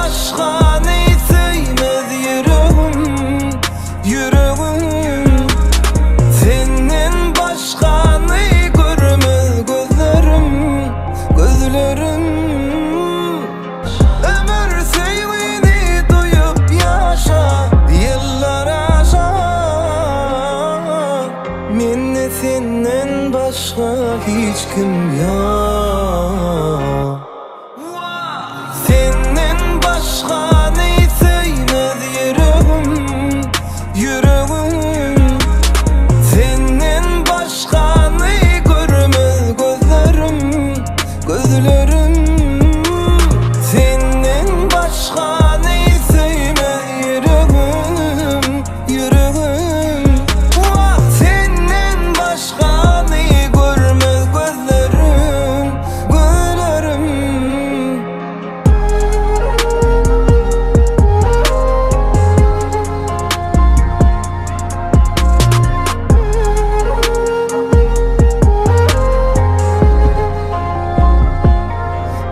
başka ne sevmez yüreğim, yüreğim. Senden başka ne görmez gözlerim, gözlerim. Ömür sevgini duyup yaşa, yıllar aşa. Mende senden başka hiç kim yok. Senden başka ne sevmez yüreğim, yüreğim. Senden başka ne görmez gözlerim, gözlerim. Senden başka ne sevmez yüreğim, yüreğim. Senden başka ne görmez gözlerim, gözlerim.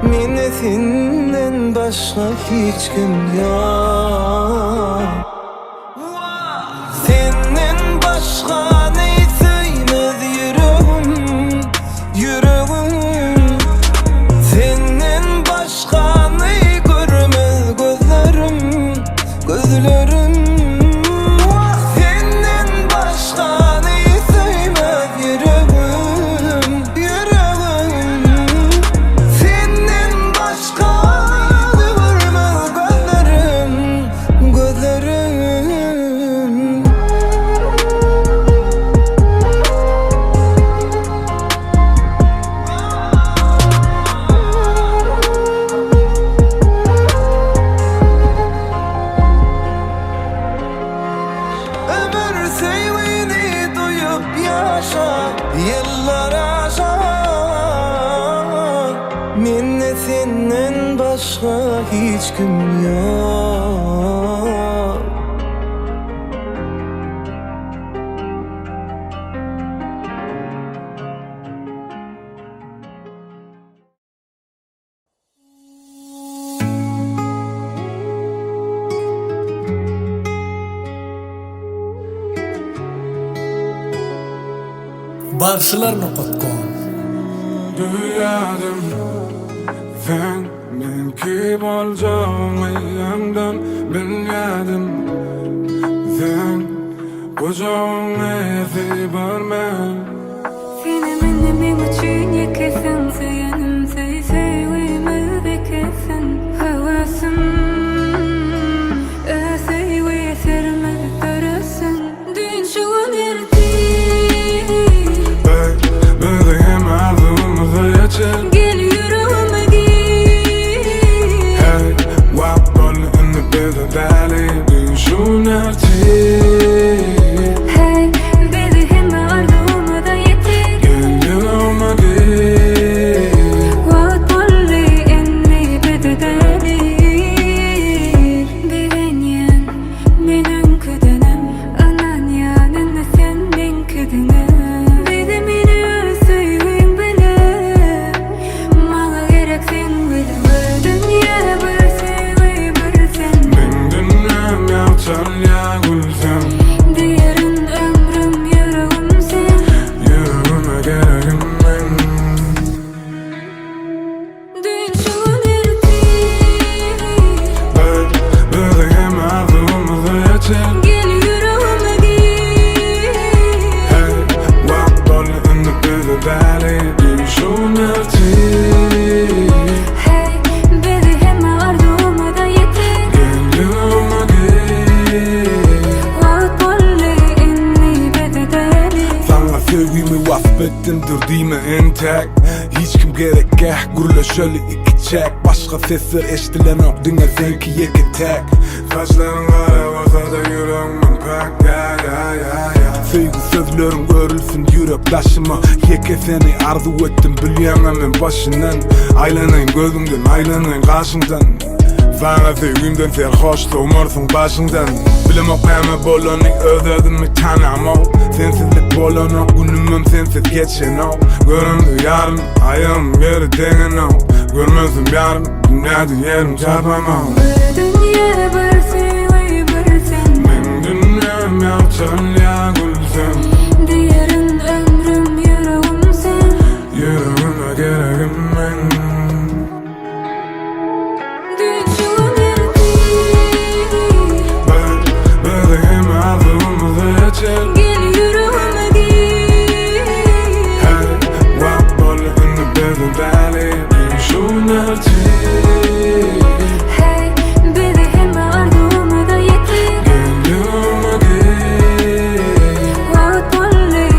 Mende senden başka hiç kim yok. Senden başka ne sevmez yüreğim, yüreğim. Senden başka ne görmez gözlerim, gözlerim. Senden başka ne sevmez yüreğim, yüreğim. Senden başka ne görmez gözlerim, gözlerim. Ömür sevgini duyup yaşa, yıllar aşa. Mende senden başka hiç kim yok. Barşılarna.com Duyadım sen men kim olacağımı yandan bilyadım. Sen kucağına barmen. Seni benim için yıkasın, sayanım sevimi bekesin. Havasım sevimi sermez tarasın. Dün şu nerede? Bebeğim ağzımızı açın. Gel yüreğime gir. Hey, wap on in the desert valley. Dün şu nerede? Hey, beni hemen arzumu da yeter. Gel yüreğime gir. What only inni bededelir. Bilen yan, benim kıdınım. Anan yanına sen ben kıdınım. Bedi meni sevim bile. Mala gerek sen bile. Dünya bir sevim bir sen. Ben dünyam yalçal ya gülsem. Diğerin ömrüm yüreğim sen. Yüreğime gereğim ben. Dün şu nerede? Bebeğim ağzımızı açın. Gel yüreğime gir. Hey, wap on in the desert valley. Dün şu nerede? Hey, beni hemen arzumu da yeter. Gel yüreğime gir. What only inni bededelir. Sana sevgimi vasfettim dur diyme entek. Hiç kim gerek gurla şöyle iki çek. Başka sesler eştilen yok dünya zevki yeki tek. Saçların kara olsa da yüreğimin pek. Ya sevgi sözlerim görülsün yürek taşıma. Yeke seni arzu ettim bilemem en başından. Aylanayım gözümden aylanayım karşımdan. Bana sevgimden serhoş soğumarsın başından Bilemok näme bolany özledimi tanamok Sensizlik bolanok günümüm sensiz geçenok Göründü yarın ayım geri degenok Görmezdim yarın dünyada yerim çarpamok Bir dünya bir söyle bir sen Men dünyam yapçan ya gülsen Diğerin ömrüm yüreğim sen Yüreğime gereğim men Düşün erdi Bebeğim ağzımızı açar Gel yüreğime gir Hey, wap bolle in the bezel valley Şu nerçi Hey, bizi hem ardımı da yetir Geliyorum again Vaat bolle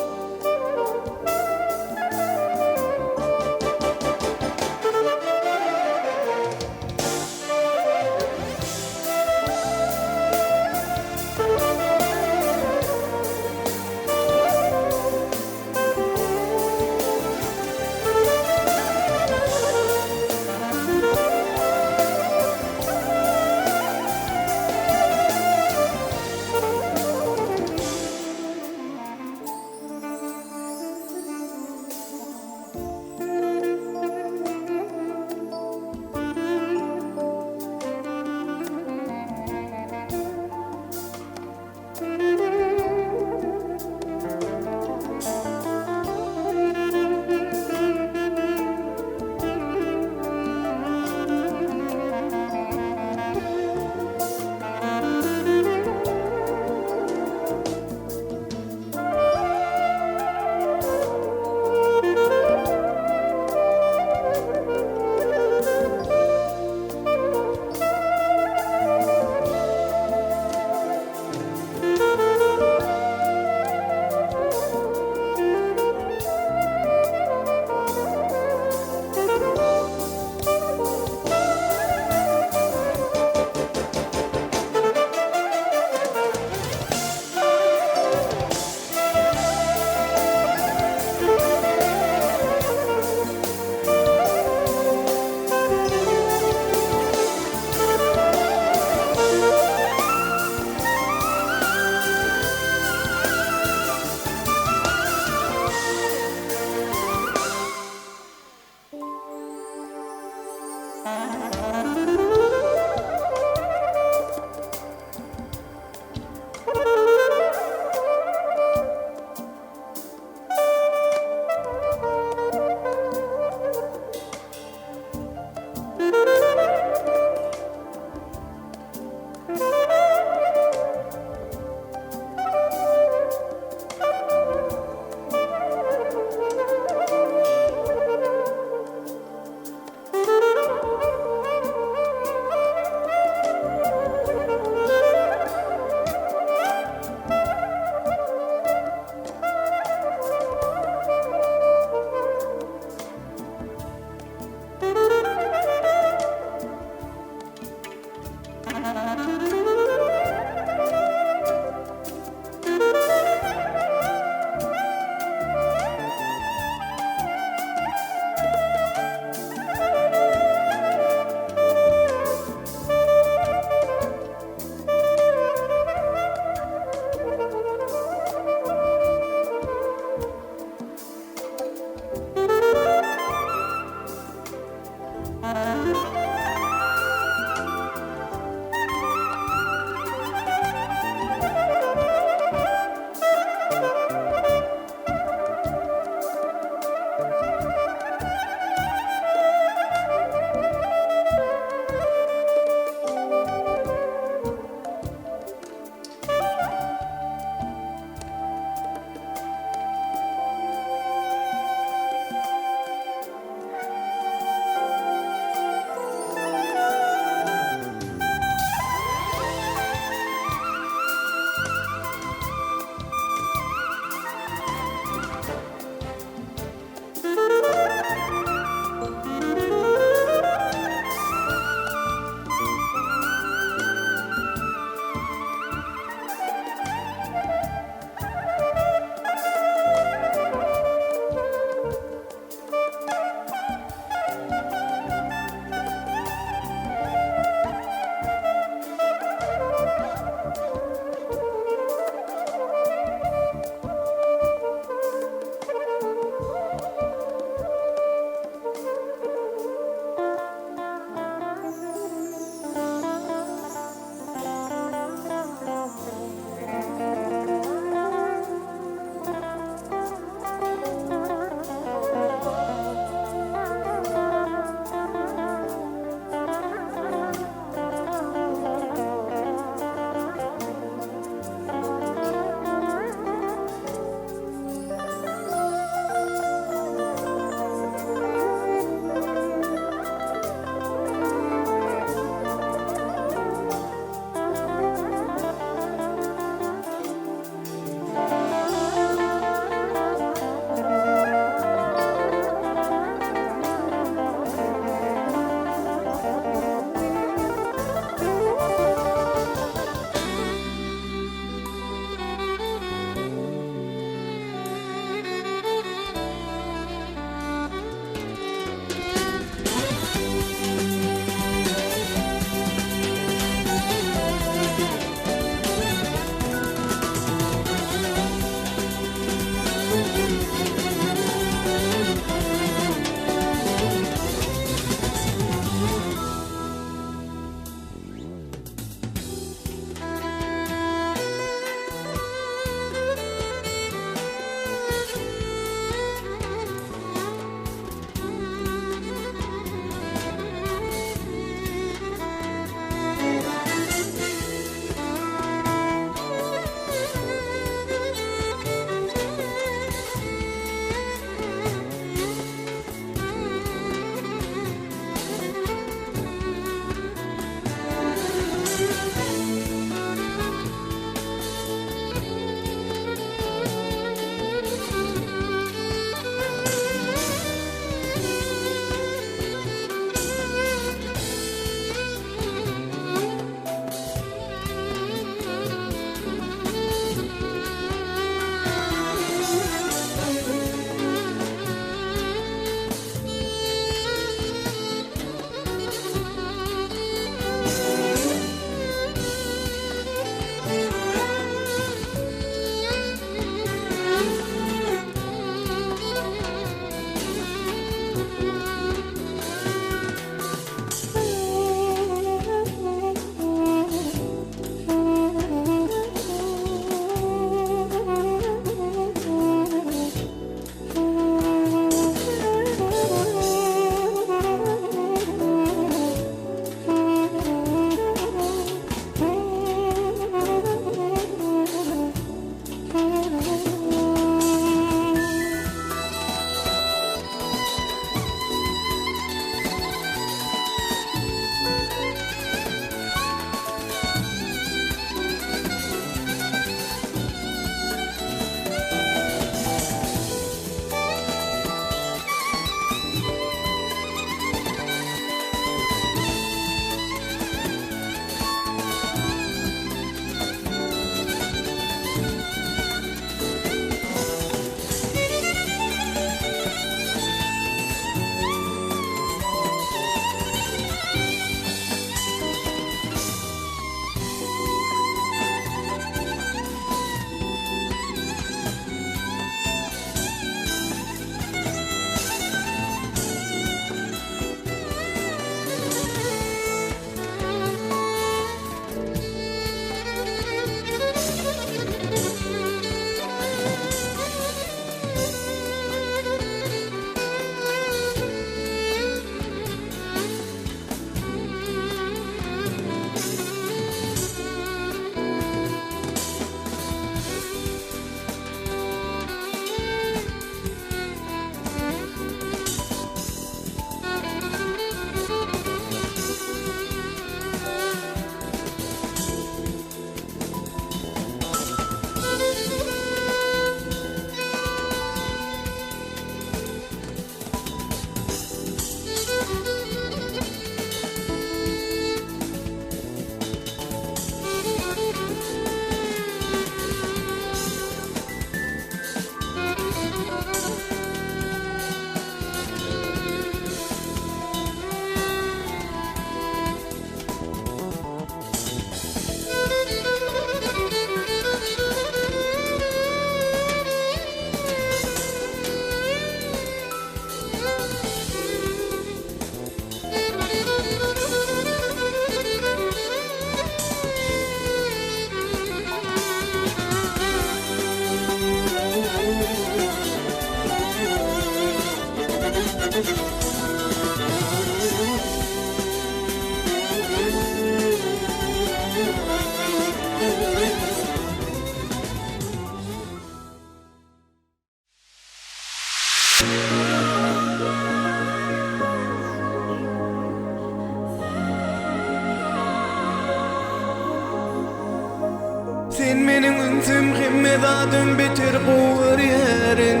Sen menin ünsüm himmedadım beter boğur yerin.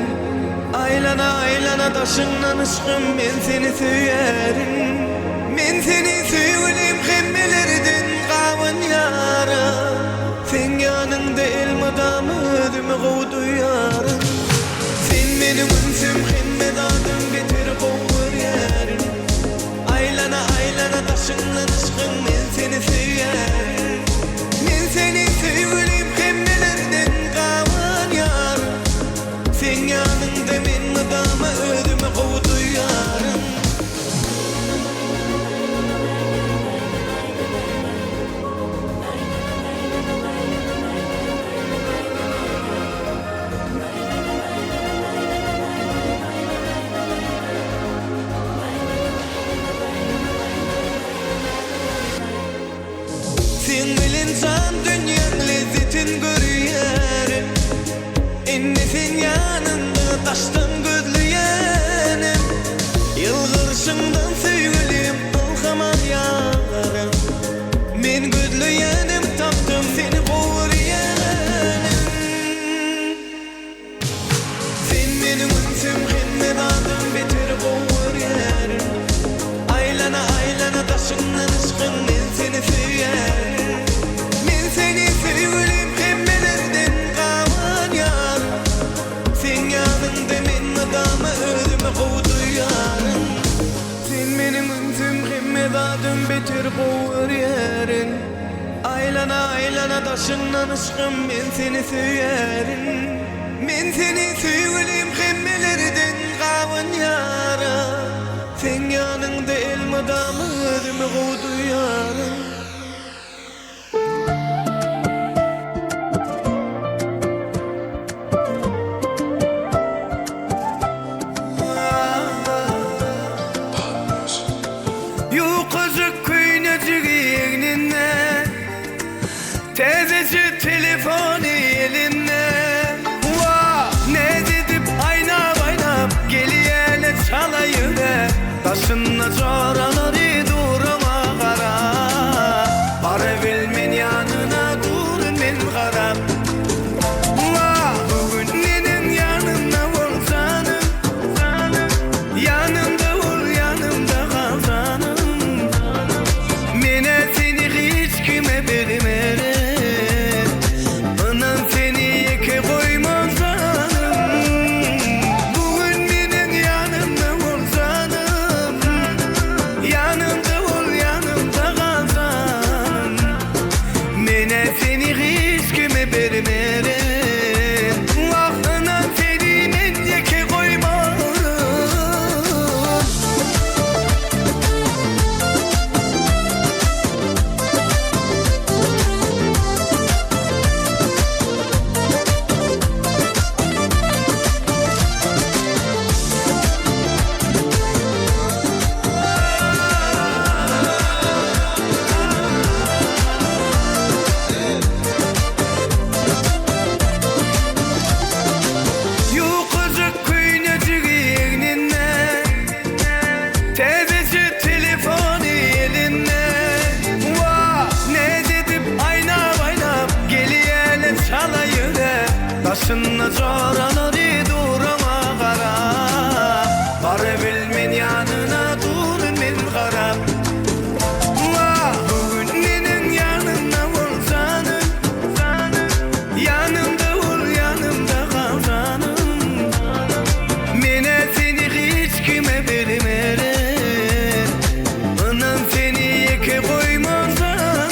Aylana aylana taşından ışkım men seni söylerim. Men seni söyleyim himmelerden kavun yara. Sen yanında elmadamı ödümü kovdu yarın. Sen menin ünsüm himmedadım beter boğur yerin. Aylana aylana taşından ışkım men seni söylerim. Men seni söyleyim himmelerden kavun yara. Sen yanında men madama ödümü kovdu yarın. Sen bilen can dünyanın lezzetin görüyerim. Enne sen yanında taştan gözlüyenim. Yılgırışından sevgilim ılgaman yarım. Men gözlüyenim taptım seni kovuruyenim. Sen benim ünsüm himmedadım beter kovuruyenim. Aylana aylana taşından ışkın men seni söylerim. Men seni söyleyim himmelerden kavan yar. Sen yanında men madama ödümü kovdu yarın. Sen benim ünsüm himmedadım beter kovur yerin. Aylana aylana taşından ışkım men seni söylerim. Men seni söyleyim himmelerden kavan yara. Sen yanında elmadamı ödümü kovdu yarın. Yukarı köynecik yeğenine, teyzeci telefonu eline. Ne dedip aynap aynap geliyene çalayıver. Taşınla çoraları durma kara. Para bilmen yanına durun men karab. Bugün nenin yanında ol canım. Yanımda ol yanımda kal canım. Mene seni hiç kime vermerim. Anan seni yeke koymam canım. Bugün nenin yanında ol canım. Yanımda ol yanımda kal canım. Mene seni hiç kime vermerim. Anan seni men yeke koymam. Yukarı köynecik yeğenine, teyzeci telefonu eline. Ne dedip aynap aynap geliyene çalayıver. Taşınla çoraları durma kara. Para bilmen yanına durun men karab. Bugün nenin yanında ol canım. Yanımda ol yanımda kal canım. Mene seni hiç kime vermerim. Anan seni yeke koymam canım.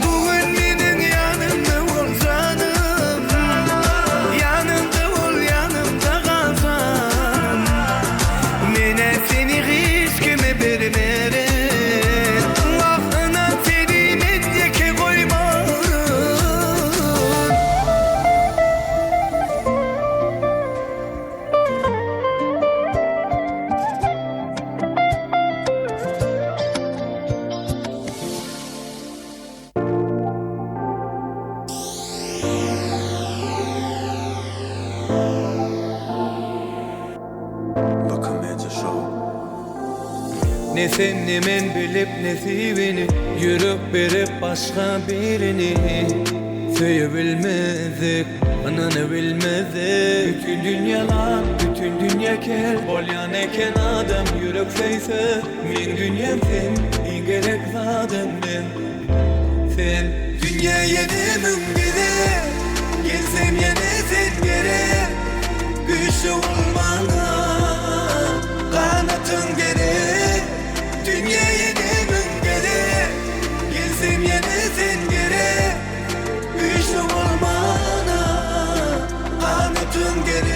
Bugün nenin yanında ol canım. Yanımda ol yanımda kal canım. Mene seni hiç kime vermerim. Anan seni men yeke koymam. Ne sen ne men bilip ne sevini, yürüp berip başka birini. Söyleyebilmezdik, ananı bilmezdik. Bütün dünyalar, bütün dünya kel Bolyan eken adam yürek seyse min dünyam sen, en gerek zaten ben. Sen dünya yenemim bile, gelsem yine sen gerek. Güçlü olmana kanatın gerek. Dünya yenemim gerek, gelsem yine sen gerek. Güçlü olmana kanatın gerek.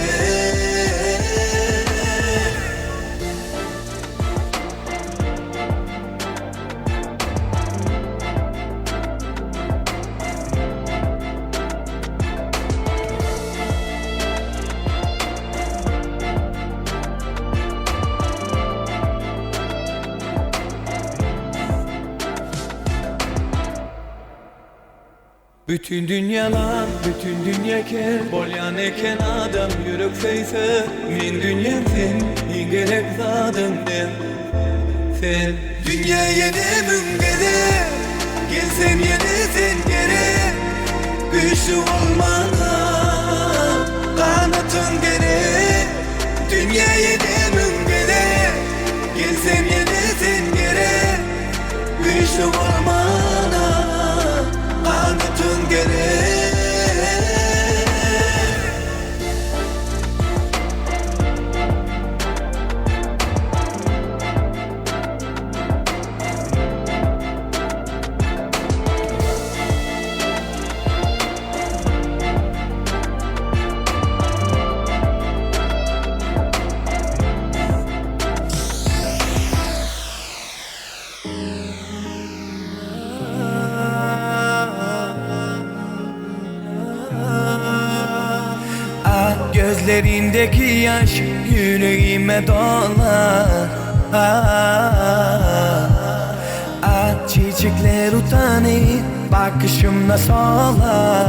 Bütün dünyalar, bütün dünya kel Bolyan eken adam yürek seyse min dünyam sen, en gerek zaten ben. Sen dünya yenemim gerek, gelsem yine sen gerek. Güçlü olmana kanatın gerek. Dünya yenemim gerek, gelsem yine sen gerek. Güçlü olmana kanatın gerek. Gözlerindeki yaş yüreğime dolar. Çiçekler utanır bakışımla solar.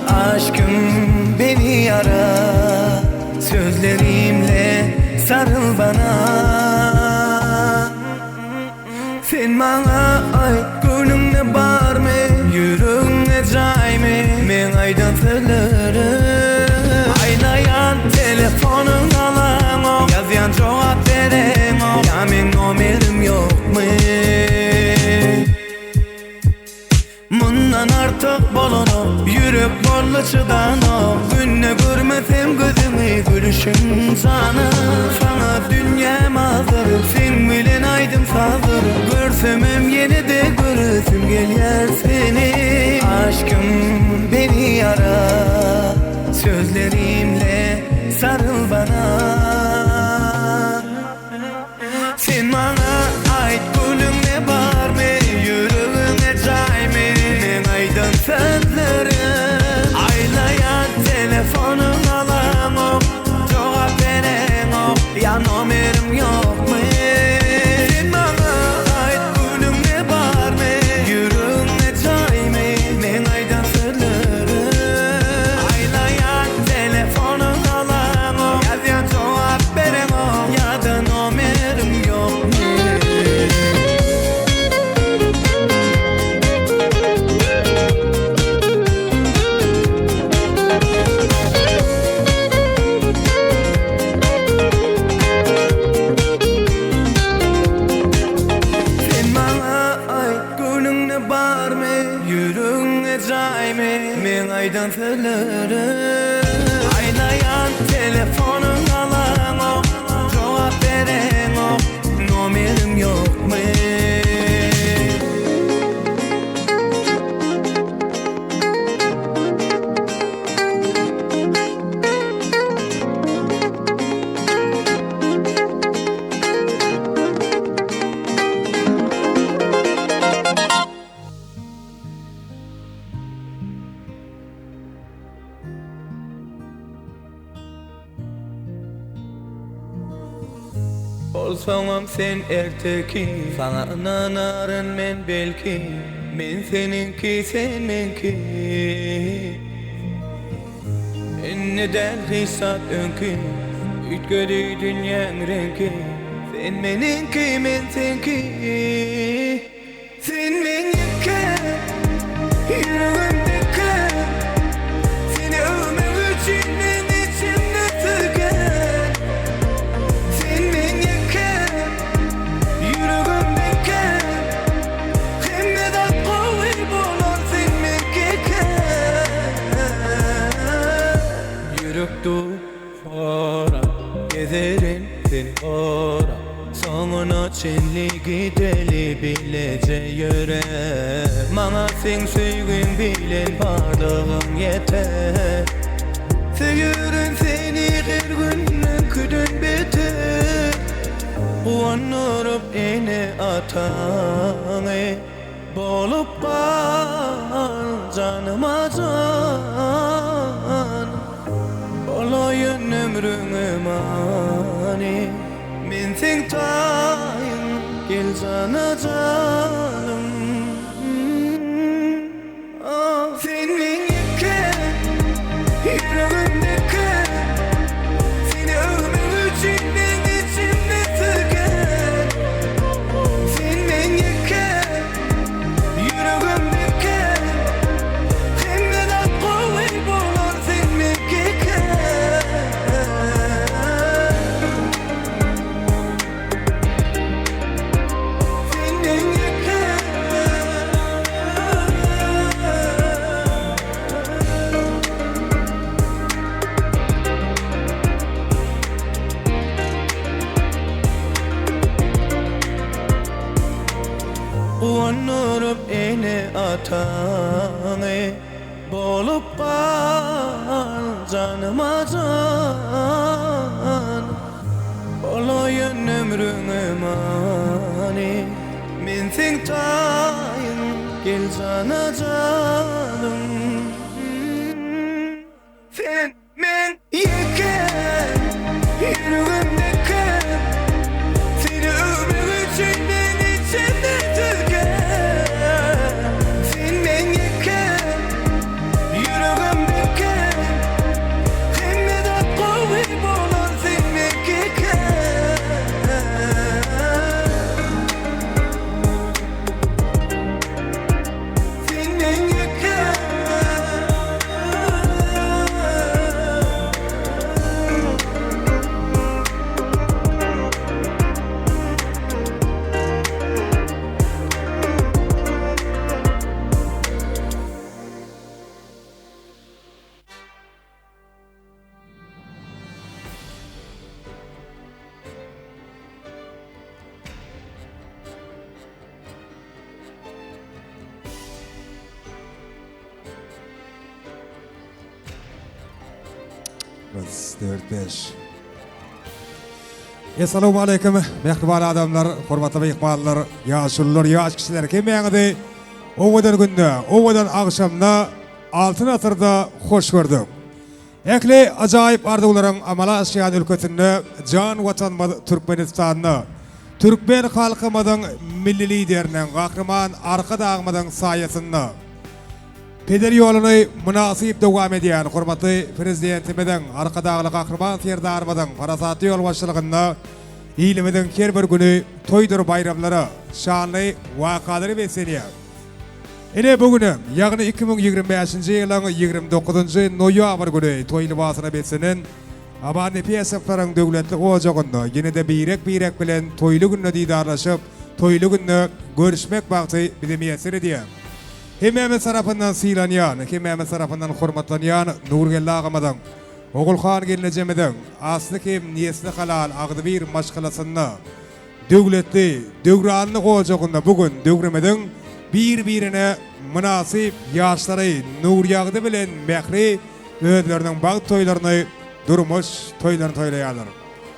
Aşkım beni yara, sözlerimle sarıl bana. Sen bana ay gönlümde bar mı, yüreğimde cay mı? Men aydan sırlarım, aynayan telefonun alan o, yazyan cevap veren o. Ya men numerim yok mu? Bundan artık bolonu, yürek borlu çıdan o. Günne görmesem gözümü, gülüşün sana. Sana dünyam hazır, sen bilen aydım sazır. Görsemem yine de göresim gelyer seni. Aşkım beni yara, sözlerimle sarıl bana. Sen bana ait gülümle var mı, yüreğime cay mı? Men aydan sözlerim, aylayan telefonun alan o. Cevap veren o, ya numerim yok mu? Sen bana ait gülümle var mı, yüreğime cay mı? Men aydan sözlerim, aylayan telefonun alan o. Yazyan cevap veren o, ya da numerim yok mu? Sen bana ait gönlünde bar mı, yüreğine cay mı? Men aydan sırlarım, aynayan telefonun alan o. Cevap veren o, numerim yok mu? Olsam sen ertekin, sana inanarım men belki. Men seninki, sen menki. Neden hissat önkü, ütgödü dünyanın renki. Sen meninki, men senki. Sen menki. senligi deli bilece yürek Mana sen söygün bilen bardığın yeter Söýürün seni her günden küdün beter Uannurup ene ataňy bolup kal canıma can Olayın ömrüňe mani men sen taýyn gel cana canım Sen meňke yüreğimdeki seni ömür üçün men içimde tüken Sen meňke yüreğimdeki hemme de gowy bolar sen meňke Sen meňke Uannurup ene ataňy bolup kal canıma can Olayın ömrüňe mani men sen taýyn gel cana canım Sen meňke yüreğimdeki seni ömür üçün men içimde tüken Sen meňke yüreğimdeki hemme de gowy bolar sen meňke Sen meňke Biz 4-5. Assalamu alaykum. Mehriban adamlar, hormatly mehmanlar, ýaşullar, ýaş kişiler kemeňide owadan günde, owadan agşamda altyn asyrda hoş gördük. Ekli ajaýyp arzuwlaryň amala aşýan ülkesinde jan watanmaz Türkmenistanyny, Türkmen halkymyzyň milli lideriniň gahryman arka dagmyzyň saýasyny Peder ýoluny munasyp dowam edýän hormatly prezidentimizden arkadagy gahryman serdarymyzyň parasaty ýol başçylygynda ilimiziň her bir güni toýdur bayramlary, şanly wakalary beselýär. Ene bugün ýagny 2025-nji ýylyň 29-njy noýabr güni toý libasyna besenen Abany Piýasaklaryň döwletli ojagynda ýene-de birek bilen toýly günne diýdarlaşyp, toýly günne görüşmek bagty bize meýsir edýär. Hemmemiz tarafından silanyan, hemmemiz tarafından hormatlanyan Nurgel ağamadan, Oğulhan gelinecemeden, aslı kim niyesli halal ağdı bir maşgalasını, dövletli, dövranlı olacağında bugün dövremeden bir-birine münasip yaşları nur yağdı bilen mehri ödlerinin bağ toylarını durmuş toylarını toylayanlar.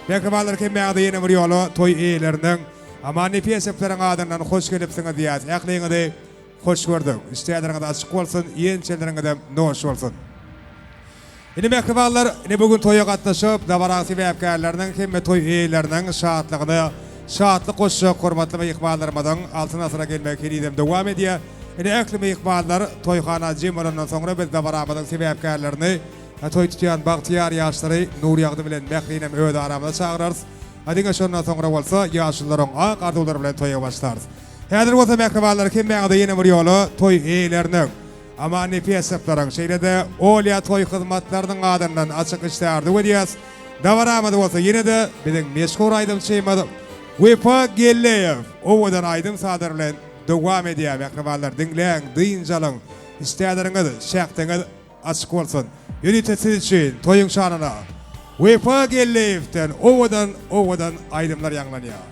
Mehribanlar hemmemiz yeni bir yolu toy eğilerinden Amany Piýasaklaryň adından hoş gelipsiňiz diýär. Ähliňizde hoş gördük. İsteýärleriňiz açyk bolsun, ýençeleriňiz noş bolsun. Ine mehribanlar, ine bugün toýa gatnaşyp, dabarasy sebäpkärleriň hemme toy eýleriniň şatlygyny, şatlyk goşşak hormatly mehmanlarymyň altyn asyra gelmek edýär dowam edýär. Ine ähli mehmanlar toýhana jemolundan soňra biz dabaramyň sebäpkärlerini, toy tutýan bagtyar ýaşlary nur ýagdy bilen mehrinem öýde aramda çagyrarys. Adiňe şondan soňra bolsa ýaşlylaryň ak arzuwlary bilen toýa başlarys. Häzir bolsa mehribanlar kim meňde ýene bir ýoly toy eýlerini Amany Piýasaklaryň şeýlede olýa toy hyzmatlarynyň adından açyk işlärdi edýäs. Dawaramady bolsa ýene-de biziň meşhur aýdymçymyz Wepa Gelleýew owadan aýdym sadar bilen dowam edýär mehribanlar diňleň dyňjalyň işlärleriňiz şähtiňiz açyk bolsun. Ýönetisiz üçin toýuň şanyna Wepa Gelleýewden owadan aýdymlar ýanglanýar.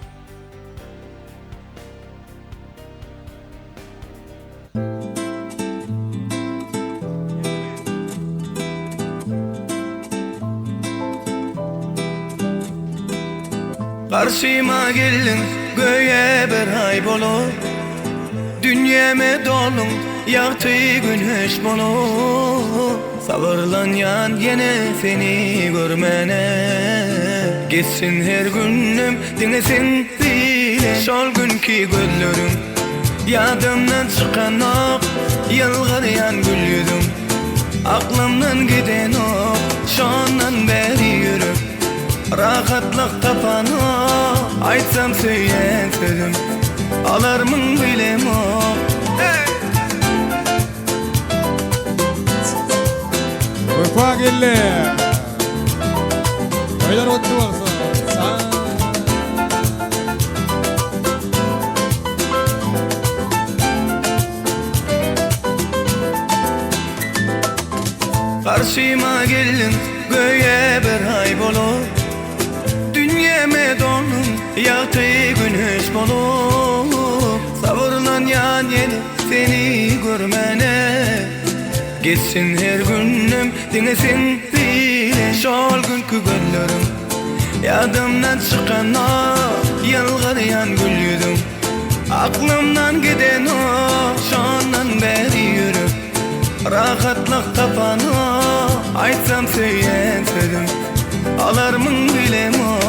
Karşıma geldin göğe bir ay bolup, dünyeme dolun yaktı güneş bolup. Sabırlan yan yine seni görmene, geçsin her günüm dinlesin bile. Şol günkü gözlerim yadımdan çıkan ok, yılgırayan gül yüzüm aklımdan giden ok. Şondan beri yürüp rahatlık tapan ok, aytsam söyleyen sözüm alarmın bilem ok. Vefa geldi. Oylar ottu varsa. Karşıma geldin göğe bir ay bolup, dünyeme donun yaktı güneş bolup. Sabırlan yan yeni seni görmene, geçsin her günüm dinlesin bile. Şol günkü gözlerim yadımdan çıkan o, yılgırayan gül yüzüm aklımdan giden o. Şondan beri yürüp rahatlık tapan o, aytsam söyleyen sözüm alarmın bilem o.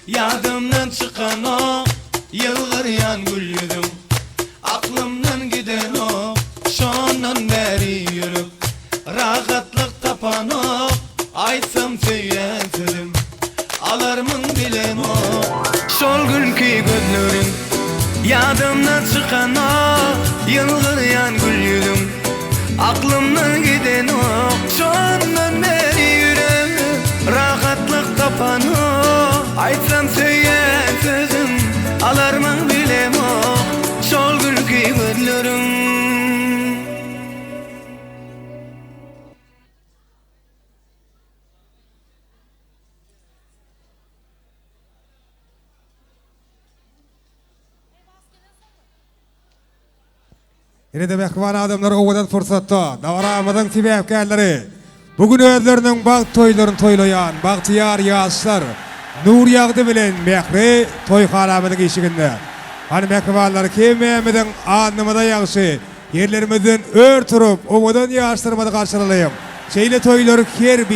Yadımdan çıkan o, yılgırayan gül yüzüm aklımdan giden o. Şondan beri yürüp rahatlık tapan o, aytsam söyleyen sözüm alarmın bilem o. Şol günkü gözlerim yadımdan çıkan o, yılgırayan gül yüzüm aklımdan giden o. Şondan beri yürüp rahatlık tapan o, aytsam söyleyen sözüm alarmın bilem o. Şol günkü gözlerim. Yine de mehman adamlar ovadan fırsatda davaramızın sebepkarları bugün özlerinin bak toylarını toylayan bahtiyar yaşlar nur yağdı bilen mehri toy haramının eşiginde. Hani mehmanlar kememizin anlamada yağışı yerlerimizin ör turup ovadan yaşlarımızı karşılayayım. Şeyle toyları her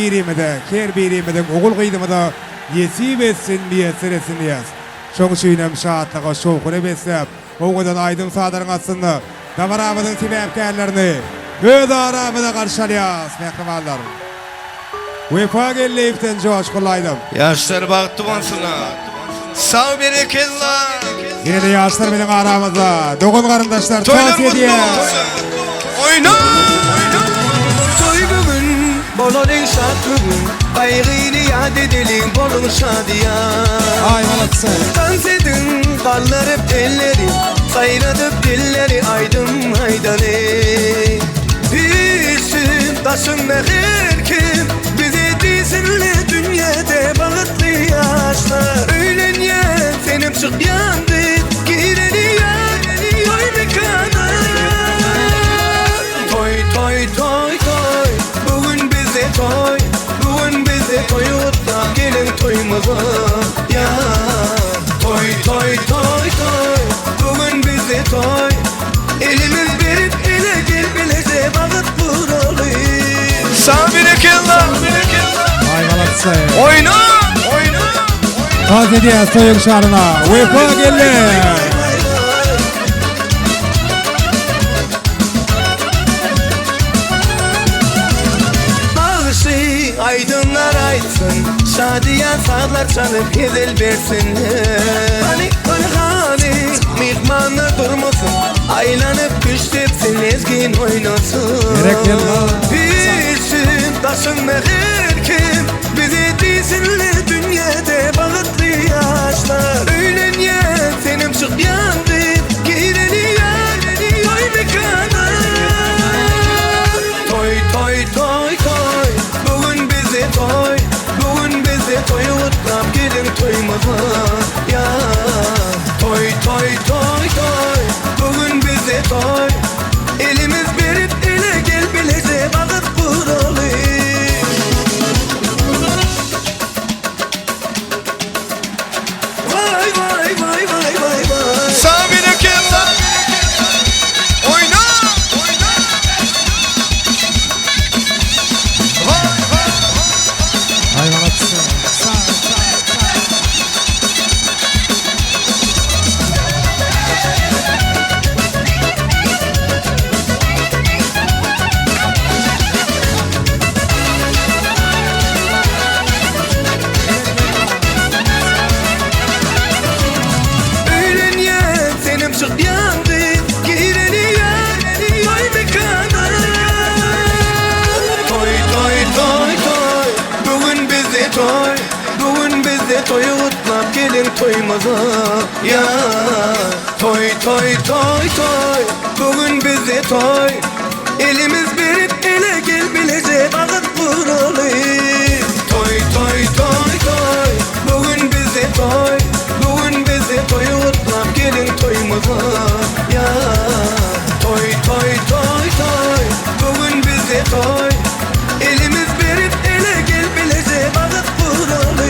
birimizin oğul kıydımıda yesip etsin biyetsir etsin diyez. Şoğu şüynem şahatlığa şoğunu beslep ovadan aydın sadarın aslında davaramızın sebepkarlarını göz aramıza karşılayaz mehmanlar. Vefa geleyipten coş kolaydım. Yaşlar baktı bansına sağ berekellah. Yine de yaşlar benim aramızda. Dokun karındaşlar taas ediyor. Oyna toy bugün bolon şad bugün, kaygıyını yad edelim bolon şadiya. Ay malatsa. Dans edin karlar hep elleri, sayradıp dilleri aydım aydanı. Bilsin taşınma her kim, bizi dizinle dünyada bağıtlı yaşlar. Öğlen ya senim çık yandı, gireni ya toy mekana. Toy toy toy toy, bugün bize toy, bugün bize toyutta gelin toyumuza ya. Toy toy toy toy, bugün bize toy, elimiz verip ele gel bilece bağıt buralı. Sabire kella, Ay malatsa. oyna. Taas ediyor toyun şarına. Vefa geldi. Bağışı aydınlar aytsın, şadiyan sağlar çalıp hedel versin. Hani hani mihmanlar durmasın, aylanıp güç tepsin ezgi oyun oynasın. Gerek yalla. Bilsin taşın her kim, bizi değilsinle dünyada bağıtlı yaşlar. Öğlen ya senim çık yandı, gireli ya toy mekana. Toy toy toy toy, bugün bize toy, bugün bize toy utlap gelin toymaza ya. Toy toy toy toy, bugün bize toy, elimiz berip ele gel bilece bağıt kuralı. Vay vay vay vay vay vay. Sabine kella oyna Hayvanatçı. Öğlen ya senim çık yandı, gireli ya toy mekana. Toy toy toy toy, bugün bize toy, bugün bize toy utlap gelin toymaza ya. Toy toy toy toy, bugün bize toy, elimiz berip ele gel bilece bağıt kuralı. Toy toy toy toy, bugün bize toy, bugün bize toy utlap gelin toymaza ya. Toy toy toy toy, bugün bize toy, elimiz berip ele gel bilece bağıt kuralı.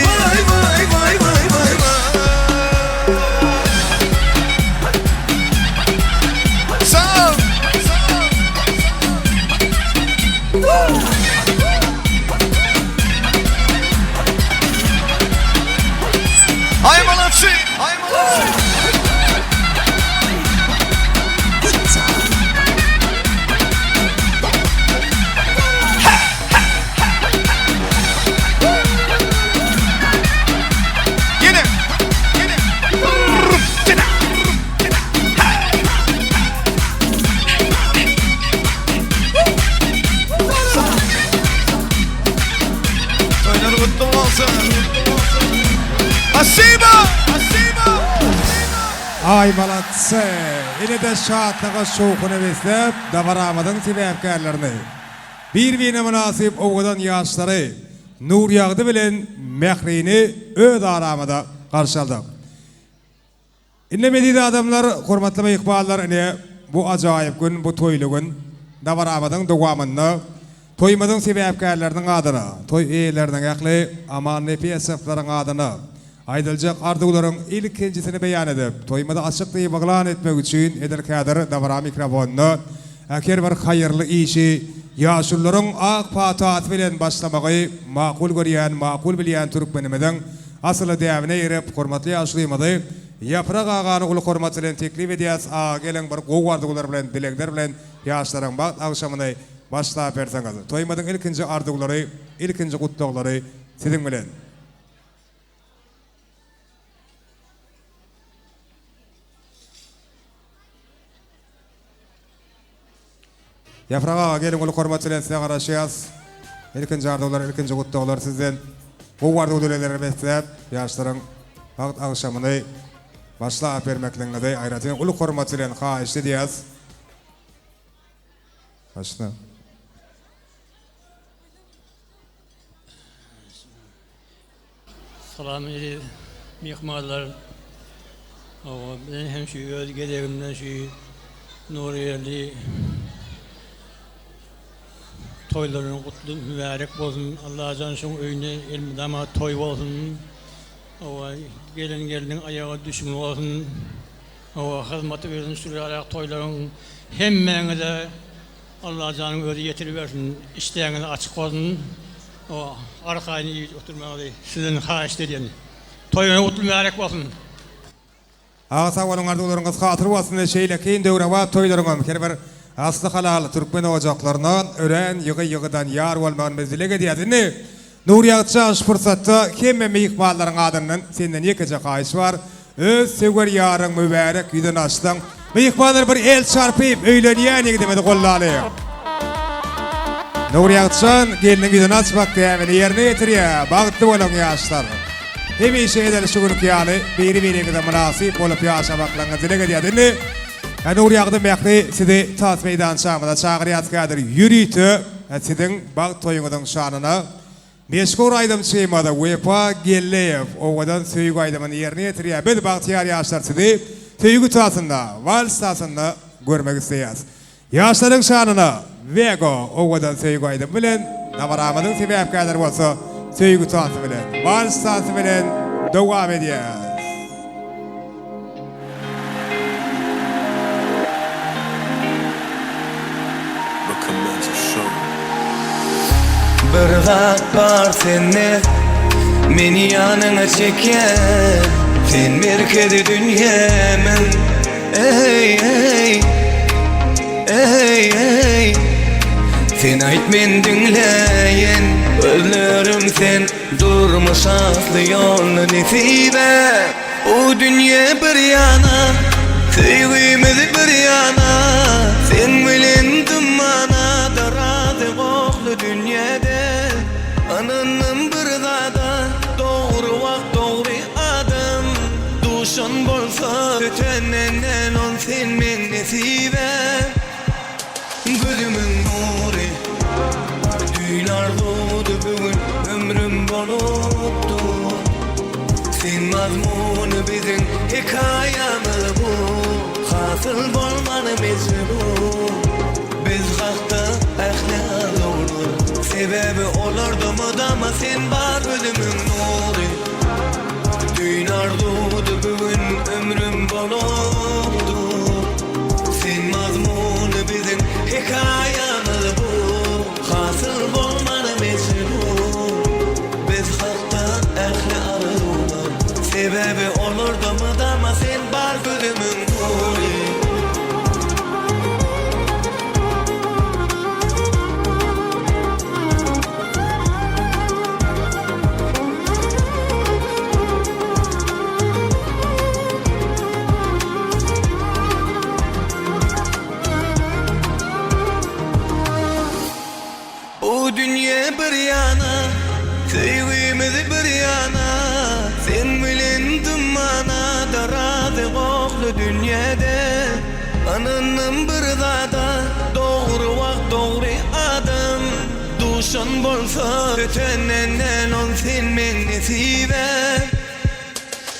Vay vay vay vay vay vay. sağ hayvanatçı yine toylar kutlu olsun. Asiba Hayvanatçı. Yine de şahatlığa şoğukunu beslep, davaramadın sebepkarlarını. Bir münasip oğudan yaşları, nur yağdı bilen mehrini öz aramada karşıladı. İnnemediği adamlar, hurmatlı ve ikballar, bu acayip gün, bu toylu gün, davaramadın doğamını, toymadın sebepkarlarının adına, toy eylerinin aklı, aman nefi eseflerin adına, aydılacak arduların ilkincisini beyan edip, toymada açıklığı bağlan etmek için edirkadır davara mikrofonunu, akir bir hayırlı işi, yaşulların ak pataat bilen başlamağı, makul görüyen, makul bilen Türkmenimeden, asılı devine erip, hurmatlı yaşlıymadı, yaprak ağanı ulu hurmatıyla teklif ediyaz, gelen bir qoğardıqlar bilen, dilekler bilen, yaşların bağıt akşamını başlayıp verseniz. Toymadın ilkinci arduqları, ilkinci kutluqları sizin bilen. Yaprağa gelin ulu hurmatıyla size karşıyaz. İlkinci arduqlar, ilkinci kutluqlar sizden. Qoğardıqları beslep, yaşların bağıt akşamını başlayıp vermekliğine ayratın ulu hurmatıyla haişli diyaz. Başla. Salam edi mihmarlar. Ben hem şu öz gelerimden şu Nuriyeli toyların kutlu mübarek olsun. Allah cansın öyüne ilmi damat toy olsun. Gelin ayağa düşmün olsun. Hizmeti versin sürerek toyların hemmenize de Allah canın özü getiriversin. İşleriniz açık olsun. Arkayını iyi oturmalı. Sizin haişte diyen. Toyuna kutlu mübarek olsun. Ağasa olun arduqlarınız hatır olsun şeyle keyin dövrava toylarınız bir aslı halal Türkmen ocaklarından ören yığı-yığıdan yar olmağın mezilege diyadini Nuriyatçı aş fırsatta kemme meyikbalların adının senden yekece kayış var öz sevger yarın mübarek yüzün açtın Bıyıkmalar bir el çarpıp öyleniyen gidemedi kollalı. Nur Yağıtsan gelinin yüzünü açmak diyemini yerine getiriyor. Bağıtlı olan yaşlar. Hemen şeyler şugunluk yani biri kadar münasip olup yaşamaklarına dile gediyor. Nur Yağıt'ın mekli sizi taat meydan çağımında çağırıyat kadir yürüytü. Sizin bağıt toyunuzun şanına. Meşgul aydım şeymada Vefa Gelleyev oğadan Söygü aydımın yerine getiriyor. Bir bahtiyar yaşlar sizi Söygü taatında, vals taatında görmek isteyiz. Yaşların şanına Vego oğadan Söygü aydım bilen Navaramadın sebep kadar olsa Söygü taatı bilen, vals taatı bilen devam ediyoruz. Bir zat var senne meni yanına çeker sen merkezi dünyemin ey ey ey ey sen ait men dinleyin özlerim sen durmuş aslı yolunu nesibe o dünya bir yana sevgimiz bir yana sen bilen dumana daradı koklu dünyada ananın bir zada doğru vakt doğru adım duşan bolsa ötenen on sen men nesibe gözümün nuru dünyar doğdu bugün ömrüm boluptu sen mazmunu bizim hikayemiz bu hasıl bolmanı mecbur biz hakta ahlak olur sebebi olurdu mu dama sen var gözümün nuru dünyar doğdu bugün ömrüm boluptu sen mazmunu bizim hikayemiz bu hasıl bolmanı mecbur biz hakta ahlak olur sebebi olurdu mu dama sen var gözümün nuru dünya bir yana sevgimiz bir yana sen bilen dumana daradı koklu dünyada ananın bir zada doğru vakt doğru adım duşan bolsa ötenen on sen men nesibe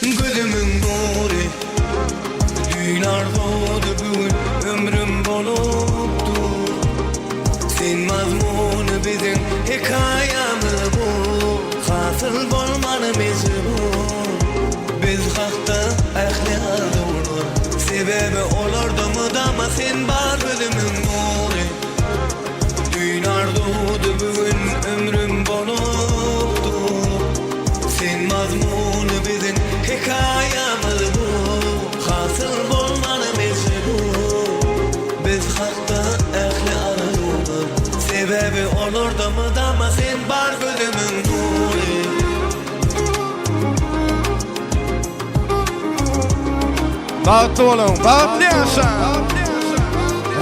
gözümün nuru dünyar doğdu bugün ömrüm boluptu sen mazmunu bizim hikayemiz bu hasıl bolmanı mecbur biz hakta ahlak olur sebebi olurdu mu dama sen var gözümün nuru dünyar doğdu bugün ömrüm boluptu sen mazmunu bizim hikayemiz bu hasıl bolmanı mecbur biz hakta ahlak olur sebebi olurdu mu dama sen var gözümün nuru Bağıtlı olun, bağıtlı yaşa.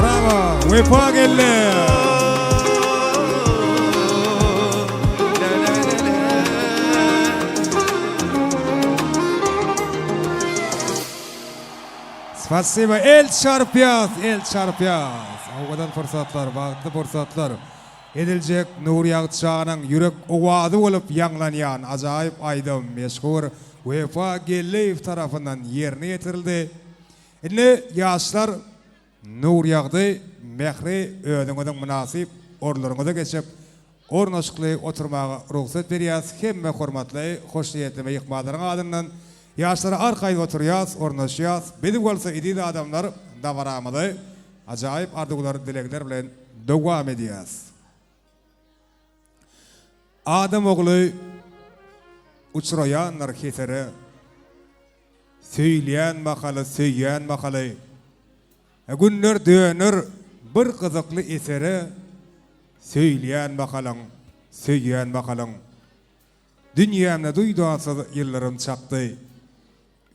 Bravo, Vefa Gelleyev. Spasiba, el çarpıyaz, el çarpıyaz. O kadar fırsatlar, bağıtlı fırsatlar. Edilecek Nur Yağıtçağının yürek ovadı olup yanlanayan acayip aydım meşhur Vefa Gelleyev tarafından yerine getirildi. Şimdi yaşlar Nur Yağıt'ı mehri ödünüzün münasip orlarınıza geçip ornaşıklı oturmağa ruhsat veriyoruz. Hem ve hürmetli, hoş niyetli ve yıkmadırın adından yaşlara arkayı oturuyoruz, ornaşıyoruz. Benim olsa idil adamlar davaramadı. Acayip ardıqlar dilekler bilen devam ediyoruz. Adam oğlu uçurayanlar keseri, söyleyen makalı, söyleyen makalı. Günler dönür bir kızıklı eseri, söyleyen makalın, söyleyen makalın. Dünyamda duyduğansız yıllarım çaktı.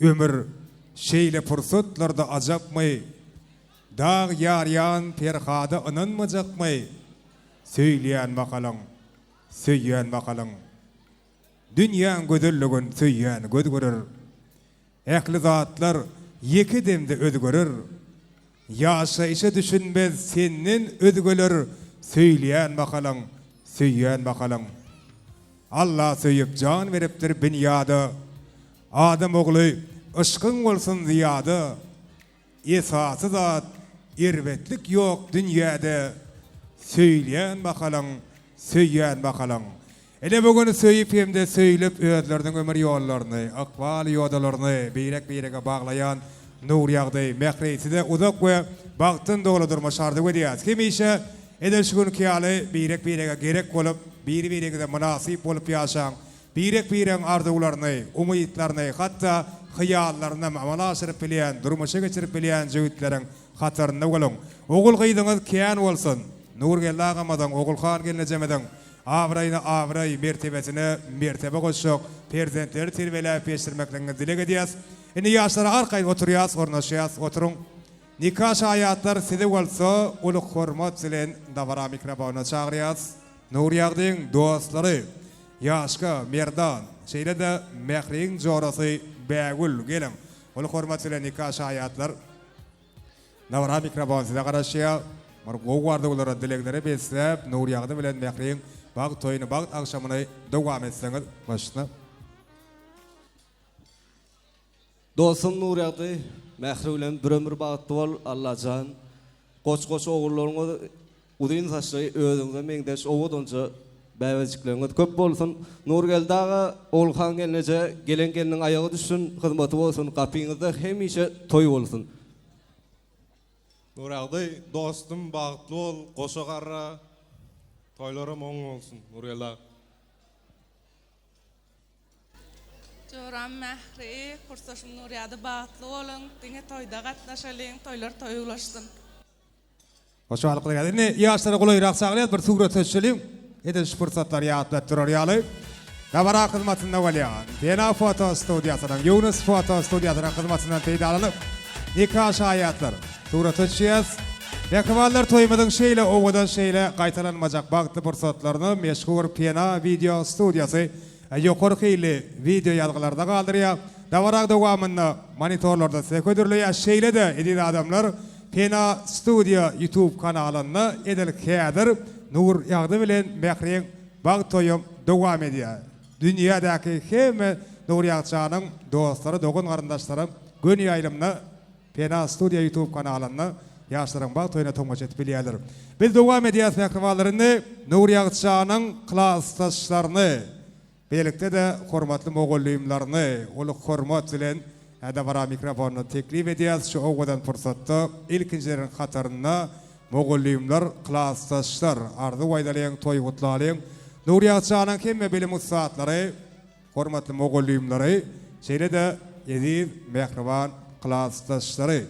Ömür şeyle fırsatlarda acap mı? Dağ yaryan perhada ınanmacak mı? Söyleyen bakalım, söyleyen bakalım. Dünyanın gödüllügün söyleyen göd görür. Ähli zatlar yeki demde öd görür. Yaşayışa düşünmez senin ödgölür. Söyleyen bakalım, söyleyen bakalım. Allah söyüp can veripdir dünyada. Adam oğlu ışkın olsun ziyada. Esası zat irvetlik yok dünyada. Söyleyen bakalım, söyleyen bakalım. Ele bugün söyüp hem de söylep ödlerden ömür yollarını, akval yodalarını beyrek bağlayan nur yağdı, mehreysi de uzak ve baktın dolu durma şardı ve diyaz. Kim işe edel şu gün kiyali beyrek gerek olup, beyrek de münasip olup yaşan, beyrek arzularını, umutlarını, hatta hıyallarını amala aşırıp bileyen, durmuşa geçirip bileyen cüvitlerin hatırında olun. Oğul kıydınız kiyan olsun, nur geldi ağamadan, oğul khan gelinecemeden, avray mertebesine mertebe koşuk, perzentleri terbiyeler peştirmeklerini dile gediyiz. Indi yaşlara arkayı oturuyaz, ornaşıyaz, oturun. Nikah şayatlar size olsa, uluk hormat zilen davara mikrofona çağırıyaz. Nur yağdığın dostları, yaşka, merdan, şeyle de mehrin jorası Begül gelin. Uluk hormat zilen nikah şayatlar davara mikrofona size karşıya. Margo vardı olara dilekleri beslep, nur yağdı bilen mehrin bağ toyunu, bağ akşamını devam etseniz başına. Dostum nur yağdı, mehrulen bir ömür bağıttı ol Allah'can. Koç oğullarını udayın saçlayı ödüğünde mengdeş oğudunca bəyvecikleriniz köp bolsun. Nur geldi ağa, Olkan gelince gelin ayağı düşsün, hizmeti olsun, kapınızda hemişe toy olsun. Nur yağdı, dostum bağıtlı ol, koşu qarra, toylarım oң olsun. Nur yağdı. Joram Mehri, kursaşım Nuriyadı bağıtlı olun, dine toyda katlaşalım, toylar toy ulaşsın. Hoş alıklı geldi. Ne yaşlara kolayırak sağlayız, bir suret ölçelim. Edin şu fırsatlar yağıtlar turaryalı. Davara hizmetinde valyan. Pena foto stüdyasından, Yunus foto stüdyasından hizmetinden teyit alınıp, nikah şayatlar, suret ölçeyiz. Yakıvallar toymadın şeyle, oğudan şeyle kaytalanmacak baktı fırsatlarını meşhur Pena video stüdyası yukarı kıyılı video yazgılarda kaldırıyor. Davara devamında monitorlarda seködürlüyor. Şeyle de edil adamlar Pena Studio YouTube kanalına edil kedir. Nur yağdı bilen mehrin bağ toyum devam ediyor. Dünyadaki hem Nur Yağçı'nın dostları, dokun karındaşlarım gün yayılımına Pena Studio YouTube kanalına yaşların bağ toyuna tomaç etip biliyorlar. Biz devam ediyoruz mehrivalarını Nur Yağçı'nın klastaşlarını birlikte de hormatlı moğolluyumlarını, olu hormat bilen davara mikrofonunu teklif ediyoruz. Şu oğudan fırsatta ilkincilerin hatırına moğolluyumlar, klastaşlar, ardı vaydalayan, toy kutlayan, Nur Yağçı'nın kemme bilim saatleri, hormatlı moğolluyumları, şeyle de edil, mehrivan, klastaşları.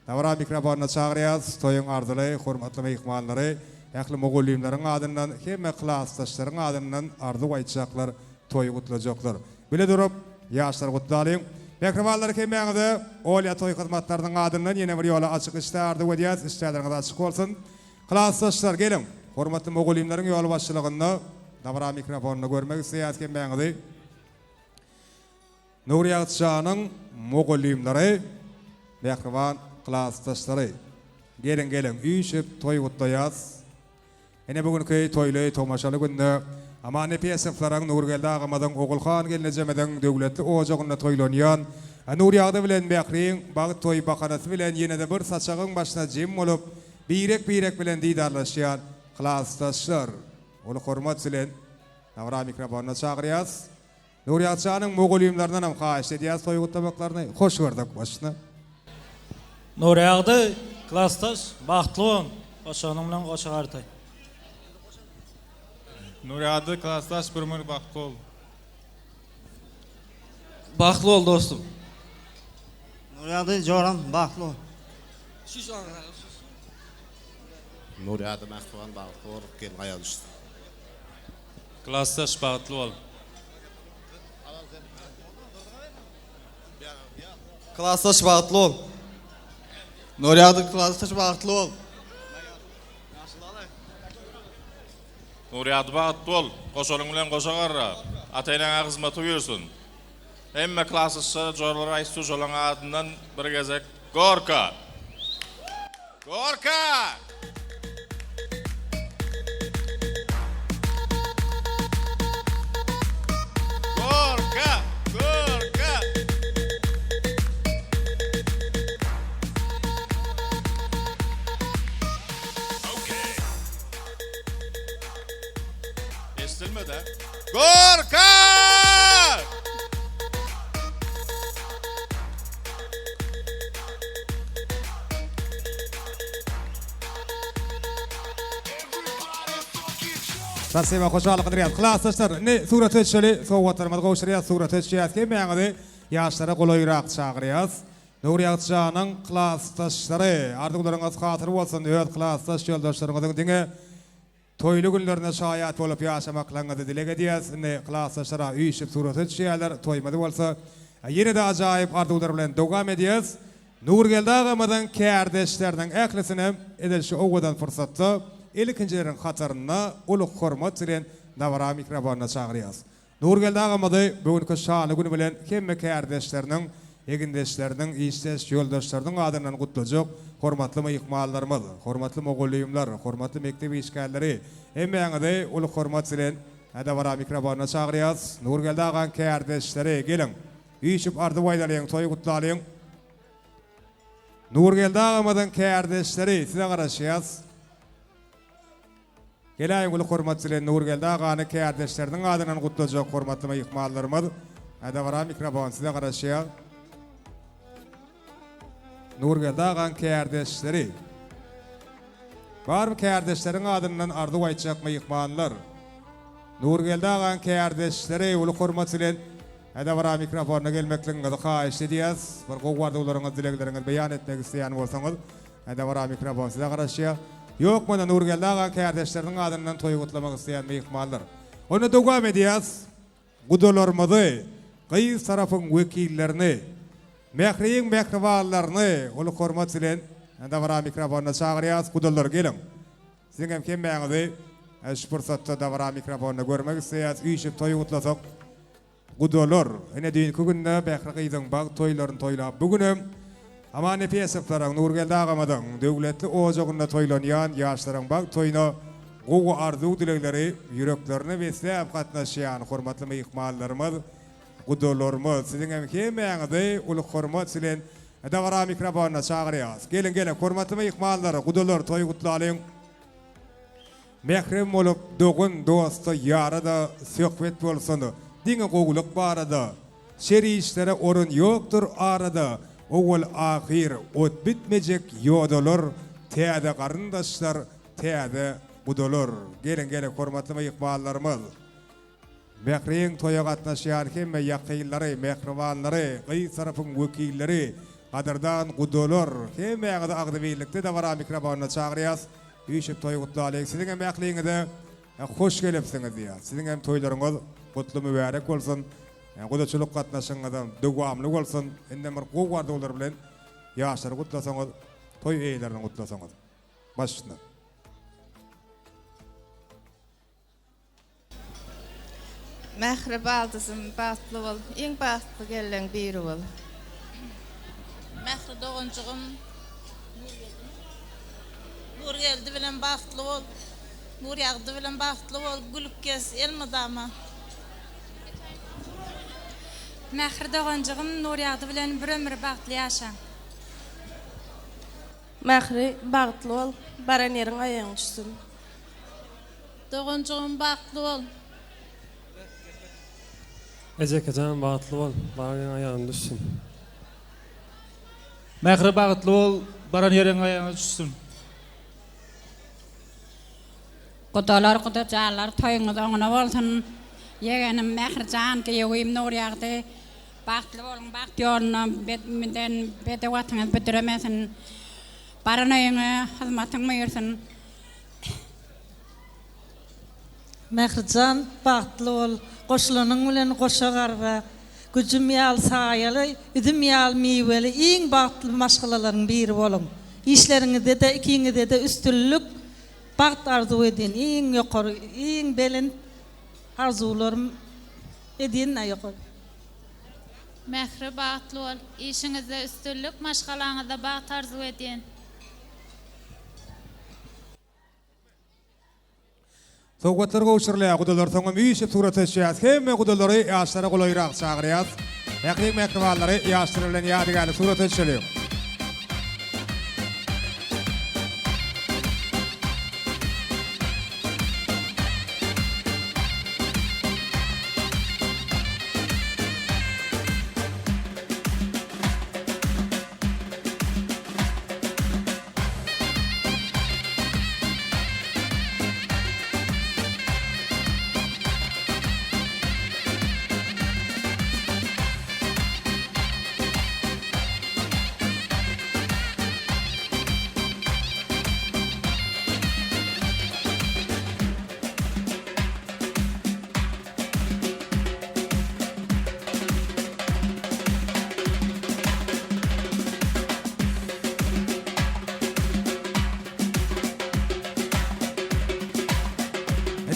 Davara mikrofonunu çağırıyoruz, toyun ardılı, hormatlı mehrivanları, yaklı moğolluyumların adından, kemme klastaşların adından ardı vayçaklar, toy kutlayacaklar. Bile durup yaşlar kutlayalım. Mekrivalları kemmeğinde Olya toy hizmetlerinin adından yine bir yola açık işlerdi ve diyaz işlerleriniz açık olsun. Klastaşlar gelin. Hormatlı moğolluyumların yolu başçılığında davara mikrofonunu görmek isteyaz kemmeğinde. Nur Yağçı'nın moğolluyumları mekrivan klastaşları. Gelin üyüşüp toy kutlayaz. Yine bugünkü toylu tomaşalı günde ama ne piyasafların Nur geldi ağamadan Oğulkan gelinecemeden devletli ocağında toylanyan Nur yağdı bilen mehrin bağıt toy bakanası bilen yine de bir saçağın başına cem olup birek bilen didarlaşyan klastaşlar onu hormat bilen davara mikrofonuna çağırıyaz. Nur Yağçı'nın moğolluyumlarından hem xahiş ediyaz toy kutlamaklarını hoş gördük başına. Nur yağdı klastaş bağıtlı olun, koşağının bilen koşağı artay. Nur yağdı klastaş bir ömür bağıtlı ol. Bağıtlı ol dostum. Nur yağdı Joram bağıtlı ol. Nur yağdı mehrivan bağıtlı ol, gelin ayağı düştü. Klastaş bağıtlı ol. Klastaş bağıtlı ol. Nuriyadı klastaş bağıtlı ol. Nuriyadı bağıtlı ol. Koşolun bilen koşa garra. Atayla hizmeti buyursun. Emme klasışsa jorlar aysu jolan adından bir gezek. Gorka. Gorka! Gorka! Gorka! Estilme de. Gorka! Tasima hoşallyk dilýär. Klassdaşlar, ne surat etşeli, sowgatlarymyz gowşurýar, surat etşýär ki, meňňe ýaşlara golaýrak çagyrýar. Nuriyatjanyň klassdaşlary, ardyklaryňyz hatyr bolsun, öz klassdaş ýoldaşlaryňyzyň diňe toýly günlerine şaýat bolup ýaşamaklaryňyzy dilek edýäs. Ne klassdaşlara üýşip surat etşýärler, toýmady bolsa, ýene de ajaýyp ardyglar bilen dogam edýäs. Nurgeldi agamyň kärdeşleriniň ählisine edilşi owadan fursatda ilkinjilerin hatarına uluk hormat bilen davara mikrofonuna çagyrýas. Nurgeldi agamady bugünkü şany güni bilen hemme kärdeşleriniň, egindeşleriniň, işdeş ýoldaşlarynyň adyndan gutlajak hormatly myhmanlarymyz, hormatly mogollýymlar, hormatly mekdep işgärleri hemmeňizi uluk hormat bilen davara mikrofonuna çagyrýas. Nurgeldi agan kärdeşleri gelin. Üýşip ardy baýlaryň, toý gutlalyň. Nurgeldi agamyň kärdeşleri size garaşýas. Gelaýyn uluk hormat bilen Nurgeldi agany kärdeşleriniň adyndan gutlajak hormatly myhmanlarymyz. Adawara mikrofon size garaşýar. Nurgeldi agan kärdeşleri. Barmy kärdeşleriň adyndan ardy aýtjak myhmanlar. Nurgeldi agan kärdeşleri uluk hormat bilen adawara mikrofona gelmekligiňizi haýyş edýäs. Bir gowardaglaryňyz dilekleriňizi beýan etmek isleýän bolsaňyz, adawara mikrofon size garaşýar. Yok mana Nurgeldi agan kärdeşleriniň adyndan toý gutlamak isleýän myhmanlar. Onu dogam edýäs. Gudolarymyzy, gyýy tarapyň wekillerini, mehriň mehribanlaryny uluk hormat bilen adawara mikrofona çagyrýas. Gudolar gelin. Siziň hem kemmeňizi şu fursatda adawara mikrofona görmek isleýäs. Üýşip toý gutlasak. Gudolar, ene düýünki günde bähri gyýdyň bag toýlaryny toýlap bugünem Aman Efesovlaryň Nurgeldi agamyň döwletli ojagynda toýlanýan ýaşlaryň bag toýuna gowy arzu dilekleri ýüreklerini beslep gatnaşýan hormatly myhmanlarymyz, gudolarymyz, siziň hem hemmeňizi uluk hormat bilen adawara mikrofona çagyrýas. Gelin hormatly myhmanlar, gudolar toý gutlalyň. Mehrim bolup dogun dosta ýarada söhbet bolsun. Diňe gowluk barada, şeri işlere orun ýokdur arada. Owal ahir ot bitmejek ýodalar, täze garyndaşlar, täze gudolar. Gelin hormatly myhmanlarymyz. Mehriň toýa gatnaşýan hemme ýakynlary, mehribanlary, gyýy tarapyň wekilleri, gadardan gudolar, hemmeňizi agdy beýlikde dawara mikrofonuna çagyrýas. Üýşip toý gutlalyň. Siziň hem ähliňize hoş gelipsiňiz diýär. Siziň hem toýlaryňyz gutly mübarek bolsun. Gudaçylyk gatnaşyňyzda dowamly bolsun. Ende bir gowardaglar bilen ýaşlary gutlasaňyz, toý eýlerini gutlasaňyz. Başlanýar. Mähri baldysym bagtly bol, iň bagtly gelen biri bol. Mähri dogunjugym Nurgeldi bilen bagtly bol. Nurýagdy bilen bagtly bol, gülüp kes elmadama. Mähri dogunjugym Nurýagdy bilen bir ömür bagtly ýaşa. Mähri bagtly bol, baran ýeriň aýagyň düşsün. Dogunjugym bagtly bol. Ejekjan bagtly bol, baran aýagyň düşsün. Mähri bagtly bol, baran ýeriň aýagyň düşsün. Gudolar, gudajalar toýuňyz oňuna bolsun. Yegenim Mährijan ki ýöwüm Nurýagdy bagtly bolun, bagt ýoluna beden bede watyňyz bitiremesin. Baranaýyňa hyzmatyň buyursun. Mährijan bagtly bol, goşulanyň bilen goşa garra, güjüm ýal saýaly, üdüm ýal miweli iň bagtly maşgalalaryň biri bolun. işleriňizde de ikiňizde de üstünlük bagt arzu edin. Iň ýokary, iň belin arzularym edin ýokary. Mähri bagtly bol, işiňizde üstünlük, maşgalaňyzda bagt arzu edin. Sowgatlar goşurlaya gudalar soňam üýşip surat etýäs. Hemme gudalary ýaşlara golaýrak çagyrýas. Ýakyn mekteballary ýaşlar bilen ýadygarly surat etýär.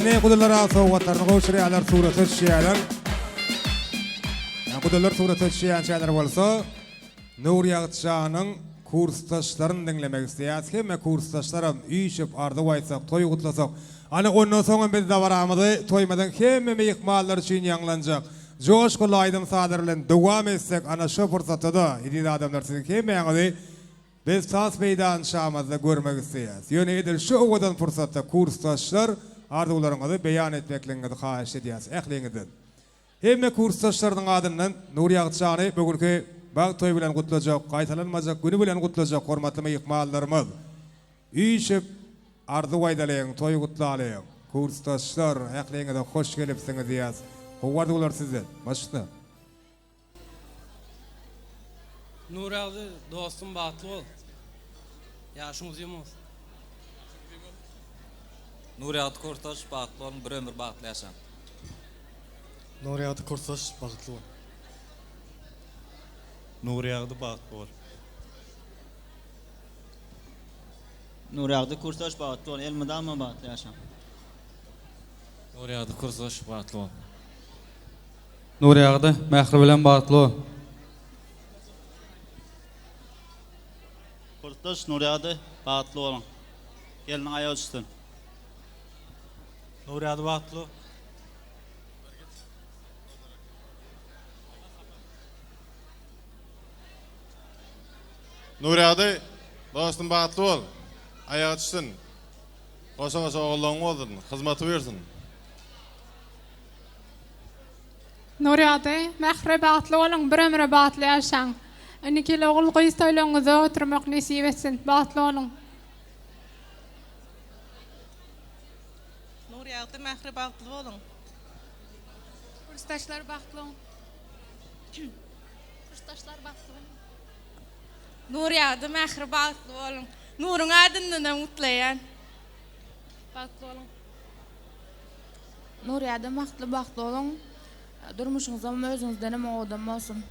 Ne kudalara sowgatlaryny goşurýarlar, surat etýärler. Kudalar surat etýän şeýler bolsa, Nur Ýagtjanyň kursdaşlaryny dinlemek isleýär. Hemme kursdaşlarym üýşip ardy waýsak, toý gutlasak, ana ondan soňra biz de baramyzy toýmadan hemme mehmanlar üçin ýanglanjak. Joşgul aýdym sadar bilen dowam etsek, ana şu fursatda idi adamlar siziň hemmeňizi biz tas meýdan şamazda görmek isleýär. Ýöne edil şu owadan fursatda kursdaşlar arzuwlaryňyzy beýan etmekliňizi haýyş edýäs. Ähliňizden. Hemme kursdaşlarynyň adyndan Nur Ýagtjany bugünkü bag toý bilen gutlajak, gaýtalanmajak güni bilen gutlajak hormatly mehmanlarymyz. Üýşip arzu waýdalaýan, toý gutlalaýan. Kursdaşlar, ähliňize hoş gelipsiňiz diýäs. Howwardylar sizden. Başla. Nur Ýagty dostum bagtly bol. Ýaşyňyz ýemez. Nur Ýagty kursdaş bagtly bol, bir ömür bagtly ýaşaň. Nur Ýagty kursdaş bagtly bol. Nur Ýagty bagtly bol. Nur Ýagty kursdaş bagtly bol, elmydam bagtly ýaşaň. Nur Ýagty kursdaş bagtly bol. Nur Ýagty mähri bilen bagtly bol. Kursdaş Nur Ýagty bagtly bol. Gelin aýagy üstün. Nur Ýagty bagtly bol. Nur Ýagty dostum bagtly bol. Aýagy düşsün. Goşa-goşa oğlaň bolsun, hyzmaty bersin. Nur Ýagty mähre bagtly boluň, bir ömre bagtly ýaşaň. Inikili ogul gyýys toýlaryňyza oturmak nesip etsin, bagtly boluň. Nur Ýagty mähre bagtly boluň. Kursdaşlar bagtly boluň. Kursdaşlar bagtly boluň. Nur Ýagty mähre bagtly boluň. Nuruň adyndan mutlaýan. Bagtly boluň. Nur Ýagty bagtly boluň. Durmuşyňyzda özüňizden hem odam bolsun.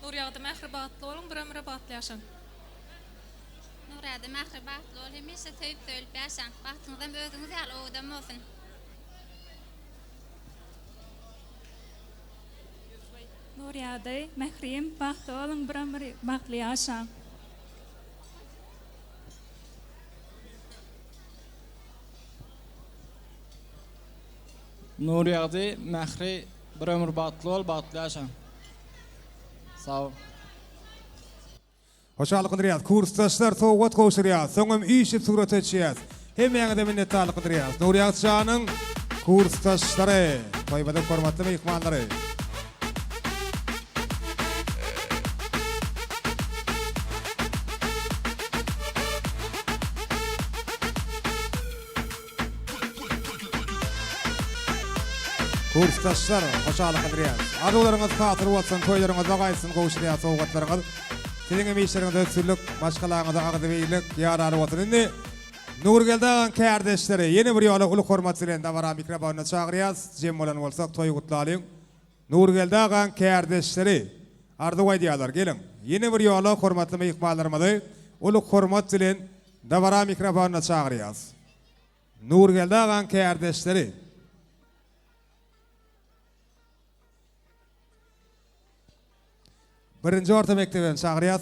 Nur Ýagty mähre bagtly boluň, bir ömre bagtly ýaşaň. Nur Ýagty mähre bagtly bol, hemişe söýüp söýüp ýaşaň. Bagtyňyzdan özüňiz ýaly odam bolsun. Nur Ýagty mährem bagtly boluň, bir ömre bagtly ýaşaň. Nur Ýagty mähri bir ömür bagtly bol, bagtly ýaşaň. Sağ ol. Hoşallyk dilýär. Kursdaşlar sowgat goşurýar. Soňam üýşip surat etýär. Hemmeňize minnetdarlyk dilýär. Nur Ýagtjanyň kursdaşlary, toýbada hormatly mehmanlary. Kursdaşlar, hoşallyk dilýär. Arzuwlaryňyz hatyr bolsun, toýlaryňyza gaýsyn, gowşurýar sowgatlaryňyz. Sizin emeşleriňizde sürlük, başgalaňyza agdybeýlik ýarary bolsun. Indi Nurgeldan kardeşleri yeni bir ýola uly hormat bilen dawara mikrofonyna çagyrýas. Jem bolan bolsak toý gutlalyň. Nurgeldan kardeşleri Ardıway diýarlar, gelin. Ýene bir ýola hormatly mehmanlarymyzy uluk hormat bilen dabara mikrofona çagyrýas. Nurgeldi agan kardeşleri. Birinci orta mektebini çağırıyaz.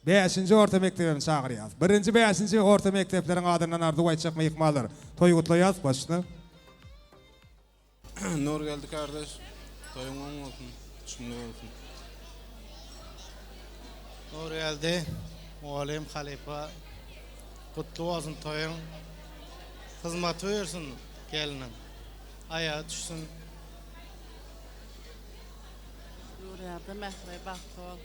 Beşinci orta mektebini çağırıyaz. Birinci, beşinci orta mekteplerin adından Ardıway çak mehmanlar. Toy kutlayaz başını. Nur geldi kardeş. Toyun olsun. Şimdi olsun. Nur geldi. Muallim Halifa. Kutlu olsun toyun. Hizmet versin gelinin. Ayağa düşsün. Nuriyada Mehre Bahtlıoğlu.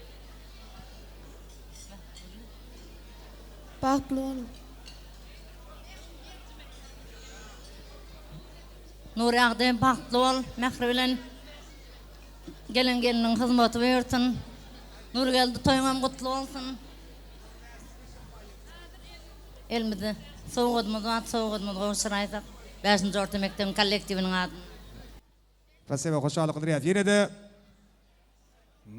Bahtlıoğlu. Nuriyada Bahtlıoğlu Mehre bilen gelinin hizmeti versin. Nur geldi toyun kutlu olsun. Elmidi soğudumuz hoşuraysak. 5-nji orta mektebiň kollektiviniň adyny. Pasebe hoşalyk dilýär. Ýene de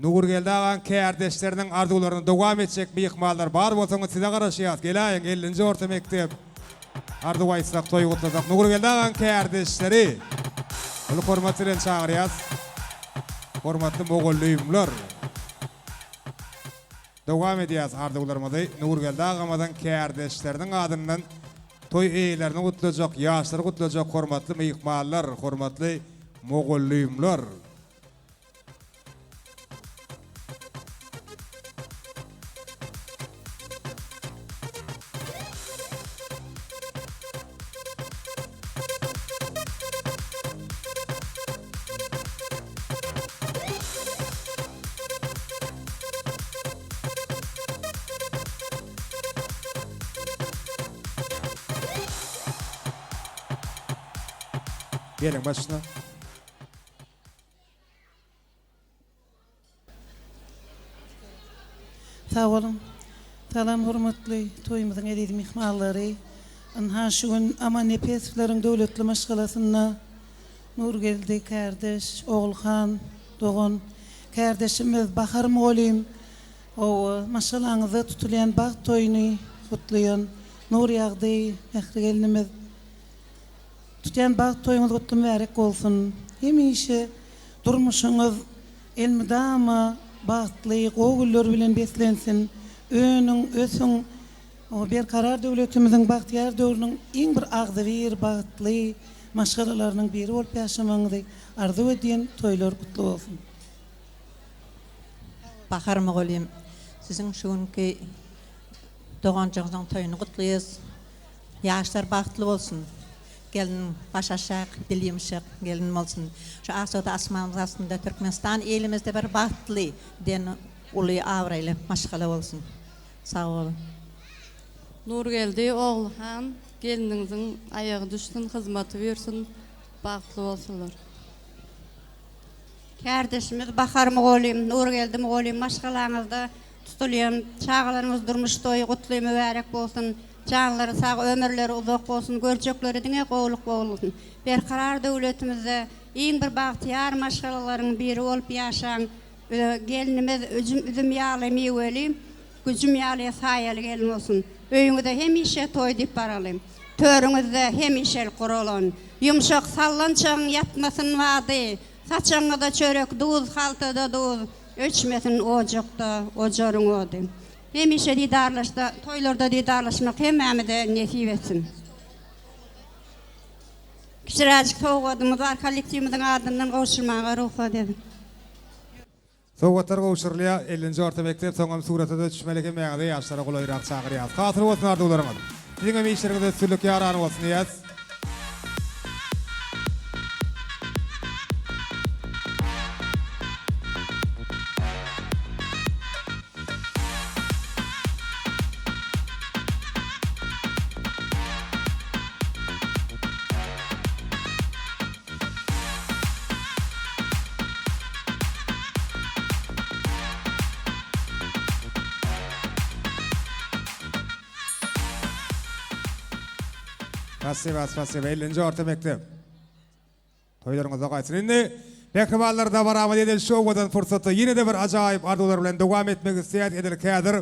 Nurgeldi agan kardeşleriniň arzuwlaryny dowam etjek mehmanlar bar bolsaňyz size garaşýas. Gelaýyn 50-nji orta mektep. Ardıway sak toy gutlasak. Nurgeldi agan kardeşleri. Ulu hormat bilen çagyrýas. Hormatly mogollüýümler. Dowam edýäs arzuwlarymyzy. Nurgeldi agamadan kardeşleriniň adyndan toy eýlerini gutlajak, ýaşlary gutlajak hormatly mehmanlar, hormatly mogollüýümler. Gelin başına. Sağ olun. Salam hormatly toýumyzyň edidi mehmanlary. Anha şu gün ama nepeslerin döwletli maşgalasyna Nurgeldi kardeş, Oğulhan, Dogon kardeşimiz Bahar Molim o maşgalaňyzy tutulýan bag toýuny gutlayan nur ýagdy mehri gelinimiz tutýan bag toýuňyz gutly märek bolsun. Hemişe durmuşyňyz elmidama bagtly gowguller bilen beslensin. Önüň ösüň o bir karar döwletimiziň bagtyar döwrüniň iň bir agdyr bagtly maşgalalarynyň biri bolup ýaşamaňyzy arzu edýän toýlar gutly bolsun. Bahar Mogolim, siziň şu günki doganjyňyzyň toýuny gutlaýas. Ýaşlar bagtly bolsun. Gelin başaşak, dilimşak, gelin bolsun. Şu asada asmanymyz astynda Türkmenistan elimizde bir bagtly den uly awraýly maşgala bolsun. Sağ olun. Nurgeldi Oğulhan, geliniňiziň ayagy düşsün, hizmeti versin, bagtly bolsunlar. Kardeşimiz Bahar Mogolim, Nurgeldi Mogolim maşgalaňyzda tutulýan çağlarymyz durmuş toý gutly mübarek bolsun. Canlary sağ, ömürleri uzak bolsun, görjekleri diňe gowluk bolsun. Berkarar döwletimizde iň bir bagtyar maşgalalaryň biri bolup ýaşaň gelinimiz üzüm ýaly meweli, güjüm ýaly saýaly gelin bolsun. Öýüňizde hemişe toý diýip baralym. Törüňizde hemişe gurulun. Yumşak sallançaň ýatmasyn wady. Saçaňyzda çörek duz, haltada duz. Öçmesin ojakda, ojaryň wady. Hemişe didarlaşda, toylarda didarlaşmak hemmemide nesip etsin. Kişirajik soğudumuz var, kollektivimizin adından kavuşturmağa ruhsat edin. Soğutlar kavuşturulya 50-nji orta mektep soňam suratada düşmeleke meňde ýaşlara golaýrak çagyrýar. Hatyr bolsun arduwlaryňyz. Siziň işleriňizde sürlük ýarany bolsun diýäs. Spasiba, 50-nji orta mektep. Toýlaryňyza gaýsyn. Indi Mehribanlar da baramad edil şowdan fırsatı yine de bir acayip arzular bilen devam etmek isteyen edil kadir.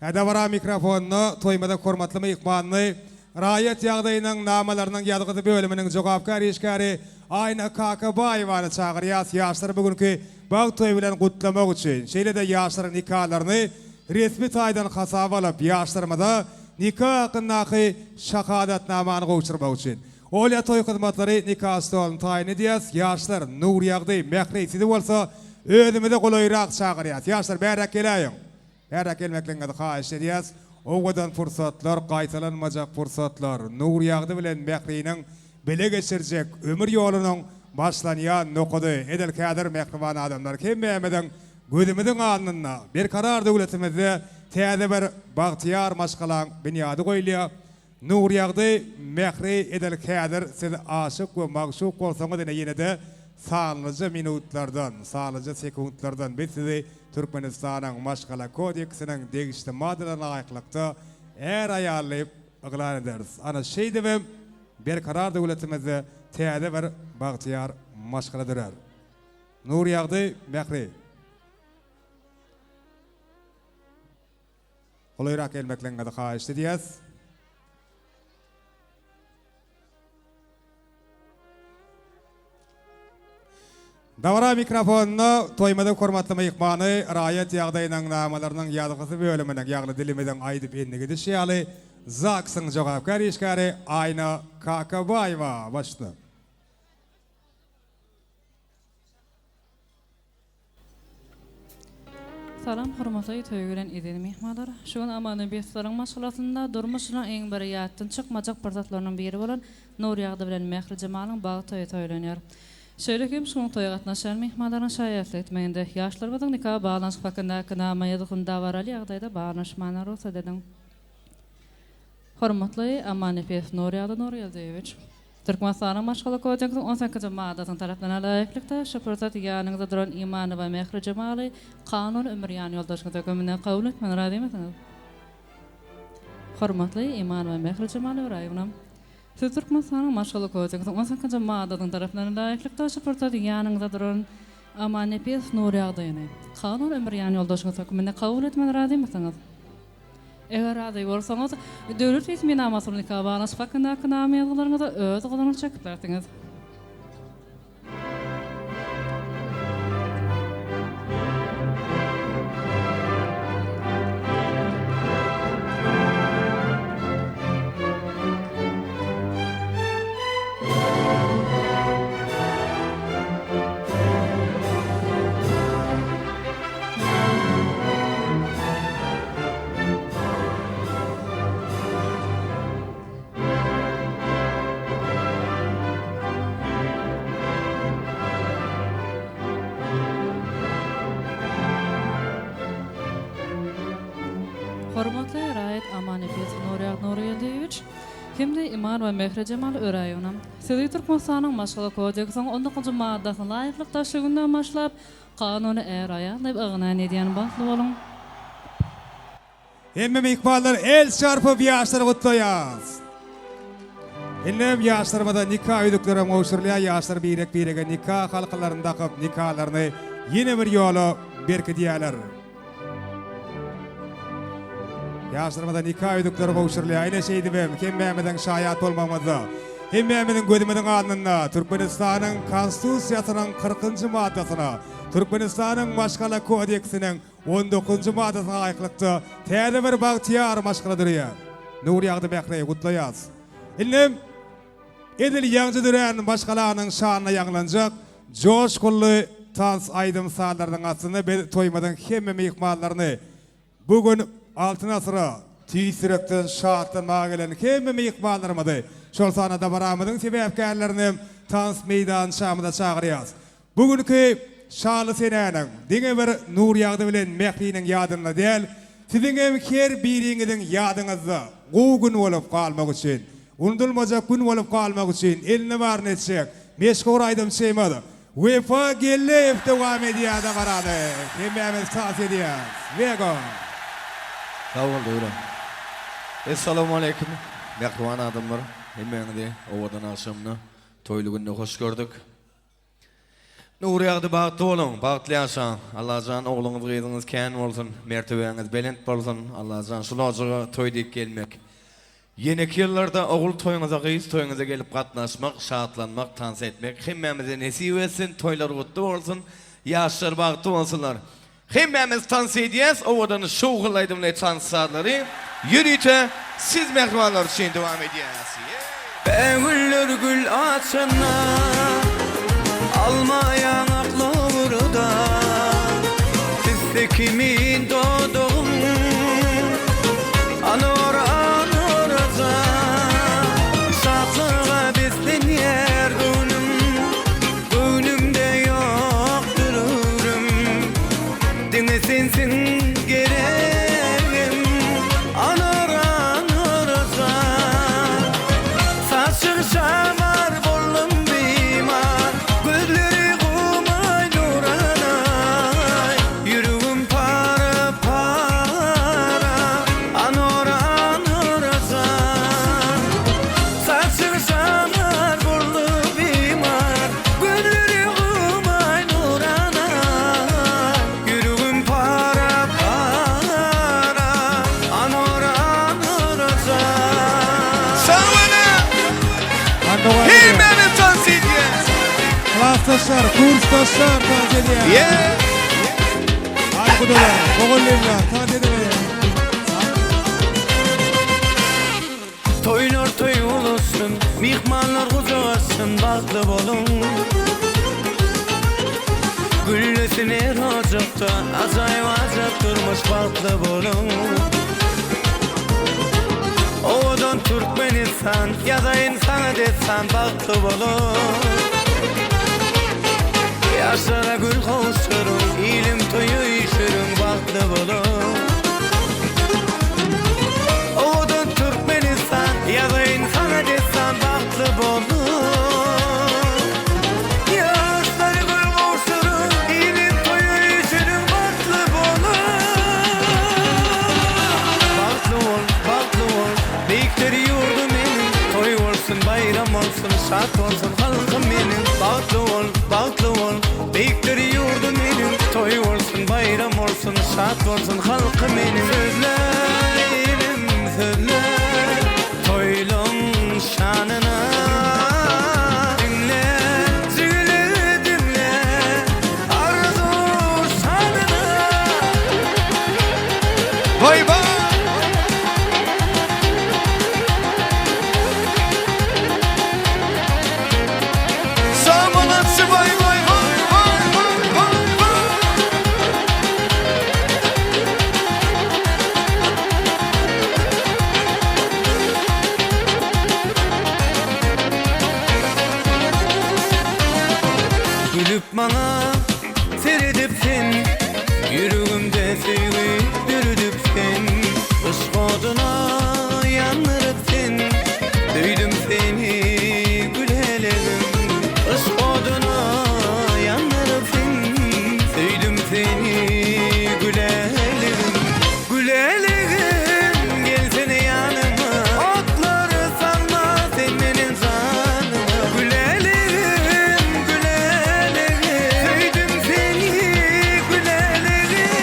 Edavara mikrofonunu toymada hormatly mehmanny Raýat ýagdaýynyň namalarının ýadgydy bölüminiň jogapkar işgäri Ayna Kakabaýewany çagyrýas. Ýaşlar bugünkü bag toý bilen gutlamak üçin şeýle de ýaşlaryň nikahlaryny resmi taýdan hasaba alyp ýaşlarymyza nikah hakyndaky şahadatnamany gowçurmak üçin Olya toy hyzmatlary nikah stoluny taýin edýäs. Ýaşlar nur ýagdy mähreýsidi bolsa özümize golaýrak çagyrýas. Ýaşlar bärak gelýän. Bärak gelmekleňe haýyş edýäs. Owadan fursatlar, gaýtalanmajak fursatlar, nur ýagdy bilen mähreýiniň bile geçirjek ömür ýolunyň başlanýan nokudy edel kadir mehriban adamlar hemmämeden gözümiziň alnyna bir karar döwletimizde täze bir bagtyar maşgalan bünyady goýulýar. Nur ýagdy mehri edel kadir siz aşyk we magşuk bolsaňyz ýene de sanlyca minutlardan, sanlyca sekundlardan biz sizi Türkmenistanyň maşgala kodeksiniň degişli maddalaryna aýaklykda er aýarlayıp yglan ederiz. Ana şeýdebem bir karar döwletimizde täze bir bagtyar maşgala durar. Nur ýagdy mehri. Golaýrak gelmekleňe haýyş edýäs. Davara mikrofonunu toymada hormatly mehmany raýat ýagdaýynyň namalarynyň ýadgysy bölüminiň ýagly dilimizden aýdyp endigi düşýäli Zaksyň jogapkar işgäri Ayna Kakabaýewa başda. Salam hormatly töýgülen edil mehmanlar. Şuň amany beslaryň maşgalatynda durmuşynyň eň bir ýatdan çykmajak birdatlarynyň biri bolan nur ýagdy bilen Mehri Jemalyň bagy toýlanýar. Şöyle şuň toýa gatnaşan mehmanlaryň şaýatly etmeginde ýaşlar bilen nikah baglanşyk hakynda kynama ýadygynda baraly ýagdaýda baglanşmanyň ruhsat edin. Hormatly Amanepef Nur ýagdy Nur Ýazdewich. Türkmenistanyň maşgala kodeksiň 18-nji maddasynyň tarapdan alaýyklykda şöpürsat ýanyňyzda duran imany we Mehri Jemaly kanun ömürýan ýoldaşlyk tökümine kabul etmän radymysynız? Hormatly Iman we Mehri Jemaly Raýownam. Siz Türkmenistanyň maşgala kodeksiň 18-nji maddasynyň tarapdan alaýyklykda şöpürsat ýanyňyzda duran Amanepef Nur ýagdaýyny kanun ömürýan ýoldaşlyk tökümine kabul etmän radymysynız? Eger aday bolsaňyz, döwlet resmi namasyny nikah baglanşyk hakynda kynama ýazgylaryňyza öz golaryny çekip berdiňiz. Hormatly raýat Amanepef Nur Ýazdewich, hemde Iman we Mehri Jemaly Öraýownam. Siz Türkmenistanyň maşgala kodeksiň 19-nji maddasyna laýyklykda taşygyndan başlap kanuny er aýalyp ygnan edýän bagtly bolun. Hemme mehmanlar el çarpyp ýaşlary gutlaýas. Inem ýaşlarymyza nikah öýdükleri gowşurlýar, ýaşlar birek-birege nikah halkalarynda akyp nikahlaryny ýene bir ýola berkidýärler. Ýaşlarymyza nikah öýdükleri gowşurlýar. Aýna şeýdibem, hemmämeden şaýat bolmamyzda, hemmämeden gözümiziň alnyna Türkmenistanyň konstitusiýasynyň 40-njy maddasyna, Türkmenistanyň maşgala kodeksiniň 19-njy maddasyna aýaklykda täze bir bagtyar maşgala durýar. Nur ýagdy mehreýi gutlaýas. Ilnim edil ýaňjy duran maşgalanyň şanyna ýanglanjak joşgully tans aýdym sallarynyň asyny toýmadan hemme mehmanlaryny bugün altın asıra tüysürekten şahatlanmağa gelen hemme mehmanlarymyzy şol sanada baramydyň sebäpkärlerini tans meydan şamyda çagyrýas. Bugünkü şanly senäniň diňe bir nur ýagdy bilen mehriýiniň ýadyna däl, siziň hem her biriňiziň ýadyňyzda gowy gün bolup galmak üçin, unutulmajak gün bolup galmak üçin elini barny etsek, meşgul aýdym şeýmady. Wefa gelip dowam edýär barady. Hemmämiz taas edýär. Wego. Sağ ol döwran. Assalamu alaykum. Mehriban adamlar. Hemmeňizi owadan akşamna toýly günde hoş gördük. Nuriyagdy bagtly bolun, bagtly ýaşaň. Allahan ogluňyz gyzyňyz kän bolsun, mertebeňiz belent bolsun. Allahan şulajaga toýdyk gelmek. Yeneki ýyllarda ogul toýuňyza gyz, toýuňyza gelip gatnaşmak, şatlanmak, tans etmek hemmemize nesip etsin, toýlar gutly bolsun, ýaşlar bagtly bolsunlar. Hemmemiz tans edýäs, owadan şowgulaydymly tans sadlary ýürüýte siz mehmanlar üçin dowam edýäs. Güller gül açana almayan aklı burada bizde kimin doğdum anor anoraza şatlığa bizden yer gönlümde yok dururum dine sensin gereğim anor anoraza saçın şamar bollum bimar gözleri kumay nuranay yürüğüm para para anora anoraza saçın şamar bollum bimar gözleri kumay nuranay yürüğüm para para anora anoraza Hemmemiz tans edýäs. Klassdaşlar, kursdaşlar tans edýär. Arkudalar, ogullar tans edýär. Toylar toy olsun, mihmanlar uzasın, bagtly bolun. Güllesin her ocakta, ajaýyp ajap durmuş bagtly bolun. Owadan Türkmenistan, ýazaýyn sana desem bagtly bolun. Ýaşlara gül howşurun, ilim toýu ýşürün bagtly bolun. Owadan Türkmenistan, ýazaýyn sana desem bagtly bolun. Ýaşlara gül howşurun, ilim toýu ýşürün bagtly bolun. Bagtly bol, bagtly bol, beýikleri ýurdum menin, toý bolsun, bayram bolsun, şat bolsun halkym menin. Bagtly bol, bagtly bol, beýikleri ýurdum menin, toý bolsun, bayram bolsun, şat bolsun halkym menin. Sözlerim, sözler, toýlaň şanyna dinle, jüle dinle, arzu şanyna. Vay vay! Samanatçı vay vay vay vay vay vay! Gülüp bana seredip sen, yüreğimde sevgi bürüdüp sen. Işk oduna yandırıp sen, duydum seni gülelerim. Işk oduna yandırıp sen, duydum seni gülelerim. Gülelerim gelsene yanıma, otları salma sen benim canıma. Gülelerim, gülelerim, duydum seni gülelerim.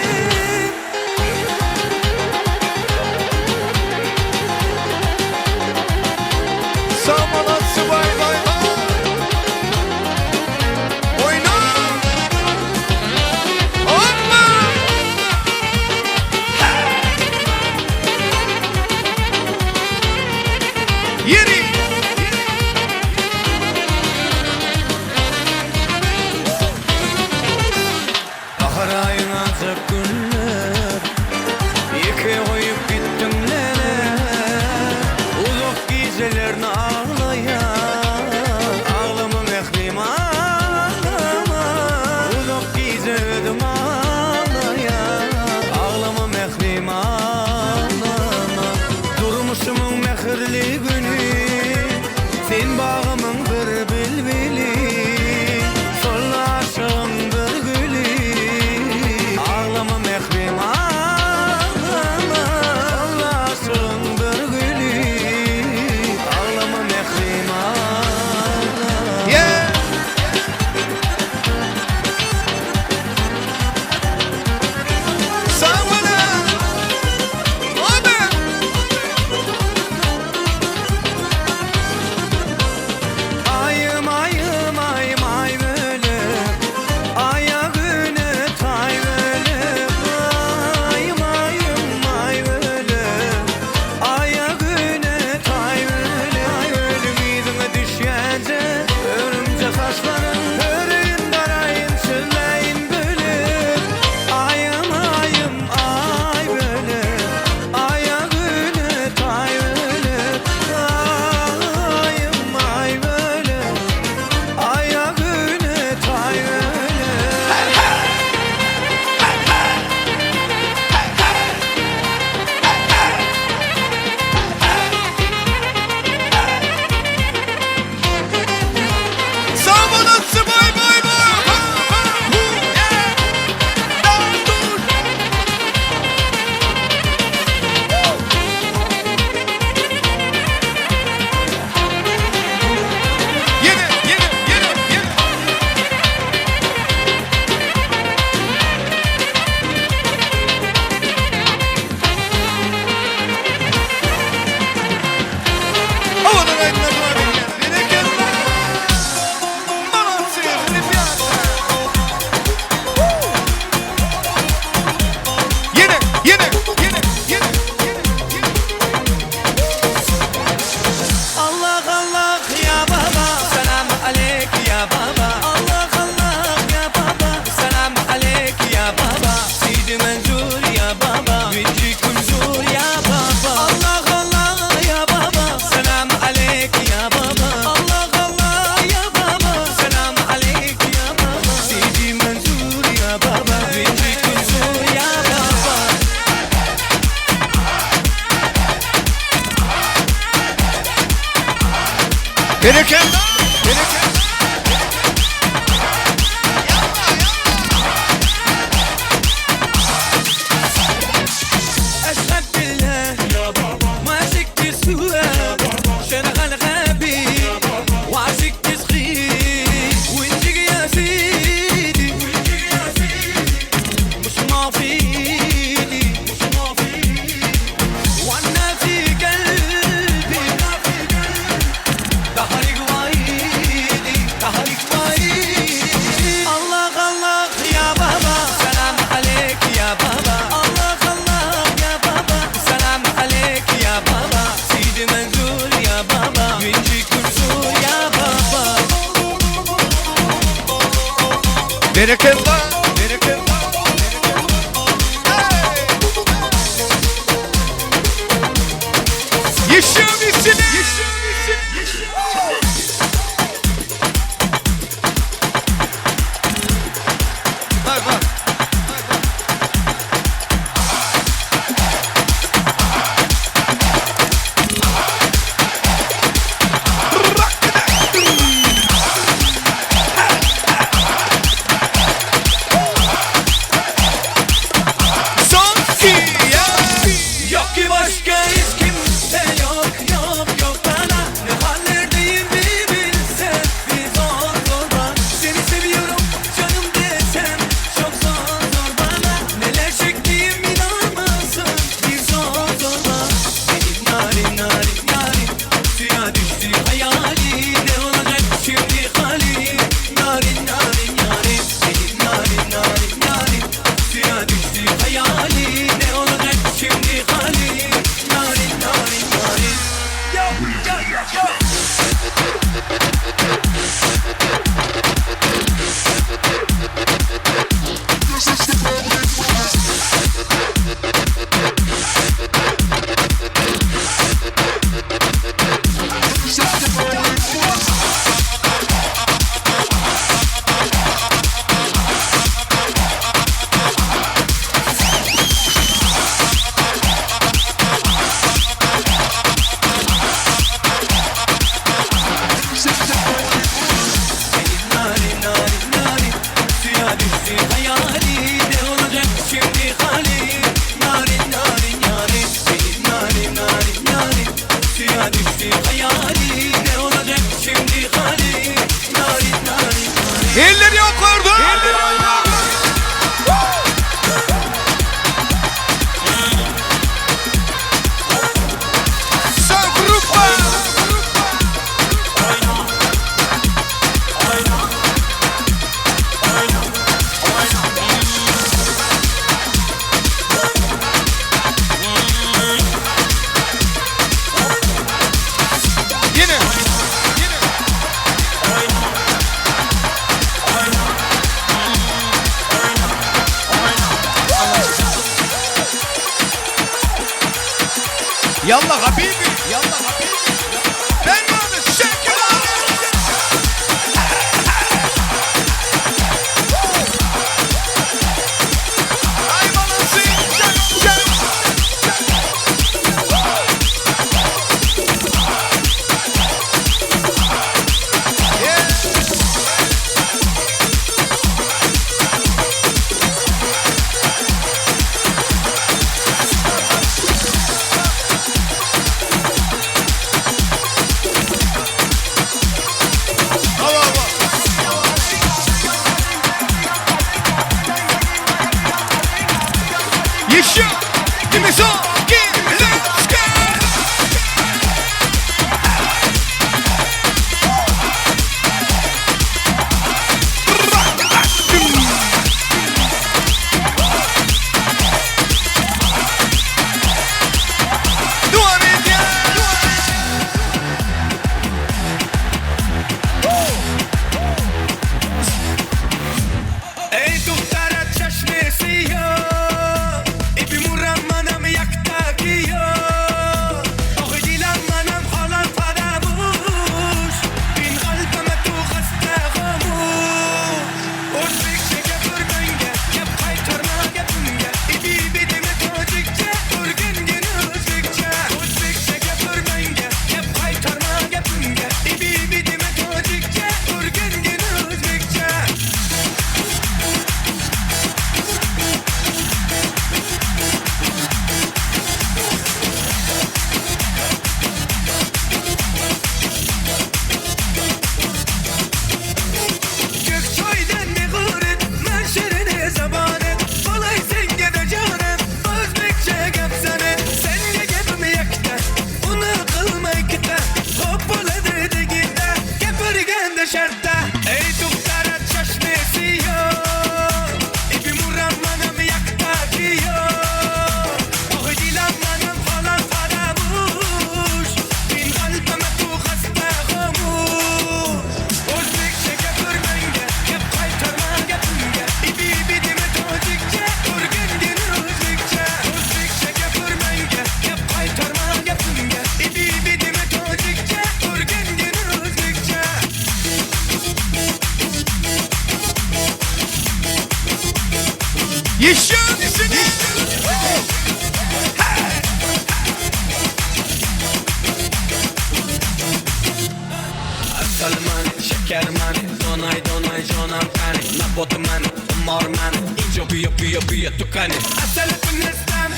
Samanatçı vay vay vay! Oyna! Atma! Yeri! Bahar ayın azap günler, yeke koyup gittimlere. Uzak gecelerini ağlayan, ağlama mehrim ağlama. Uzak gece ödüm ağlayan, ağlama mehrim ağlama. Durmuşumun mehirli günü, sen bağımın bir bilbili. Sol aşığın bir gülü, ağlama mehrim Bereket. أشهد بالله ما عشقت سوا شرغل غبي وعشقت صغير وانتك يا سيدي مش ما فيني وانا في قلبي ظهرك وايدي الله الله يا بابا سلام عليك يا بابا الله يا بابا سلام عليك يا بابا سيدي منزول يا بابا منجيك منزول يا بابا Bereket. Yaşıyor musun? Bak. Yok ki başka hiç kimse yok bana ne hallerdeyim bir bilsen bir zor bana seni seviyorum canım desem çok zor bana neler çektiğim inanmasın bir zor bana benim narin suya düştü hayali ne olacak şimdi hali narin benim narin suya düştü hayali ne olacak şimdi hali narin yo narin suya düştü hayali ne olacak şimdi hali narin benim narin suya düştü hayali ne olacak şimdi hali narin Elleri yukarıda. Sen grupa. Yine. Yallah habibi. Ben onu şekil Ay bana Yaşa. Give me some. Let's go. ey dukhtara chashme siyo ipi murram manam yakta Yaşın içine. Salman, şeker mani, donay donay jonam kani, na botuman, mor mani, injo biyo tukani. Asal tunestam,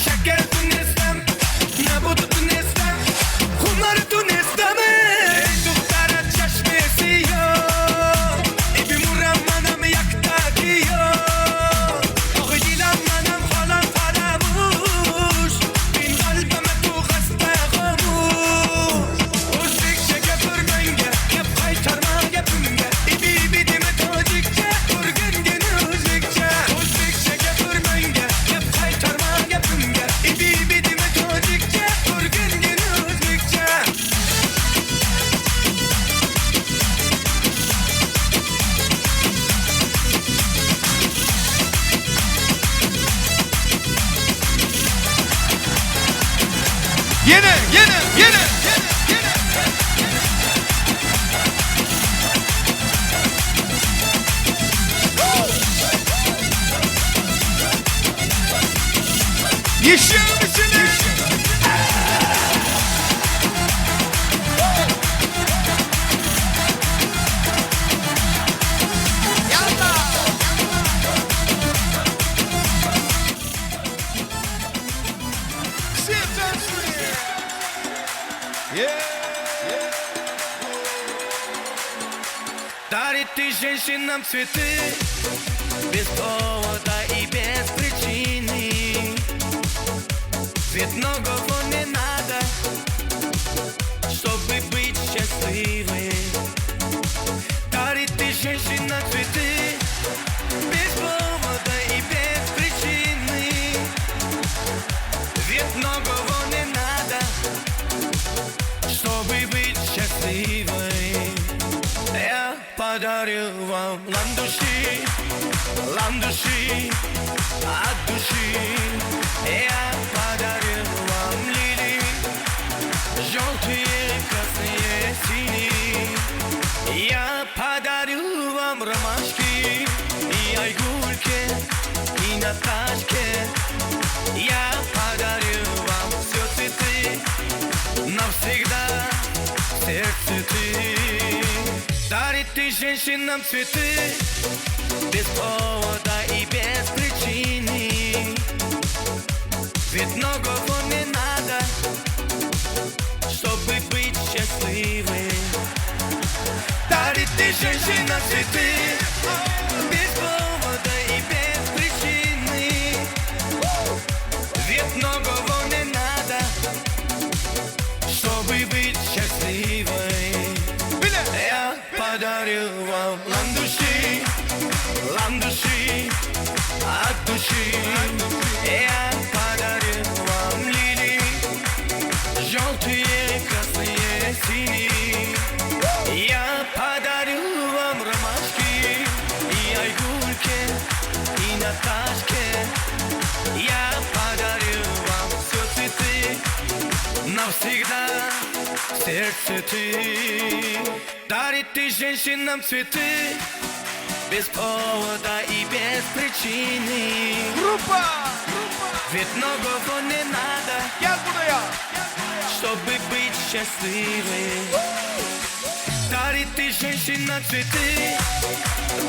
şeker tunestam, na botu tunestam, kumar tunestam. Ey tuhtara çeşmesi yok, ibi murammanam yakta giyo. O dilam manam falan paramuş, bin kalbime tu hasta khamuş. Uzbekçe gepirmenge, gep kaytarma gepimge, ibi deme tojikçe, urgun gene Uzbekçe. Uzbekçe gepirmenge, gep kaytarma gepimge, ibi deme tojikçe, urgun gene Uzbekçe. Yine. Yaşın içine. Дарит ты женщинам цветы без повода и без причины. Ведь многого не надо, чтобы быть счастливой. Дарит ты женщинам цветы без повода и без причины. Ведь многого не надо, чтобы быть счастливой. Я подарю вам ландуши, от души. Я подарю вам лилии, желтые, красные, синие. Я подарю вам ромашки и айгульки, и Наташке. Я подарю вам все цветы, навсегда сердце ты. Дарит ты женщинам цветы без повода и без причины. Ведь многого не надо, чтобы быть счастливой. Дарит ты женщинам цветы без повода и без причины. Ведь многого не надо, чтобы быть счастливой. Я подарю вам ландуши, от души. Я подарю вам лилии, желтые, красные, синие. Я подарю вам ромашки и айгульки, и Наташке. Я подарю вам все цветы, навсегда сердце ты. Дарит ты женщинам цветы без повода и без причины. Группа! Ведь многого не надо, чтобы быть счастливой. Дарит ты женщинам цветы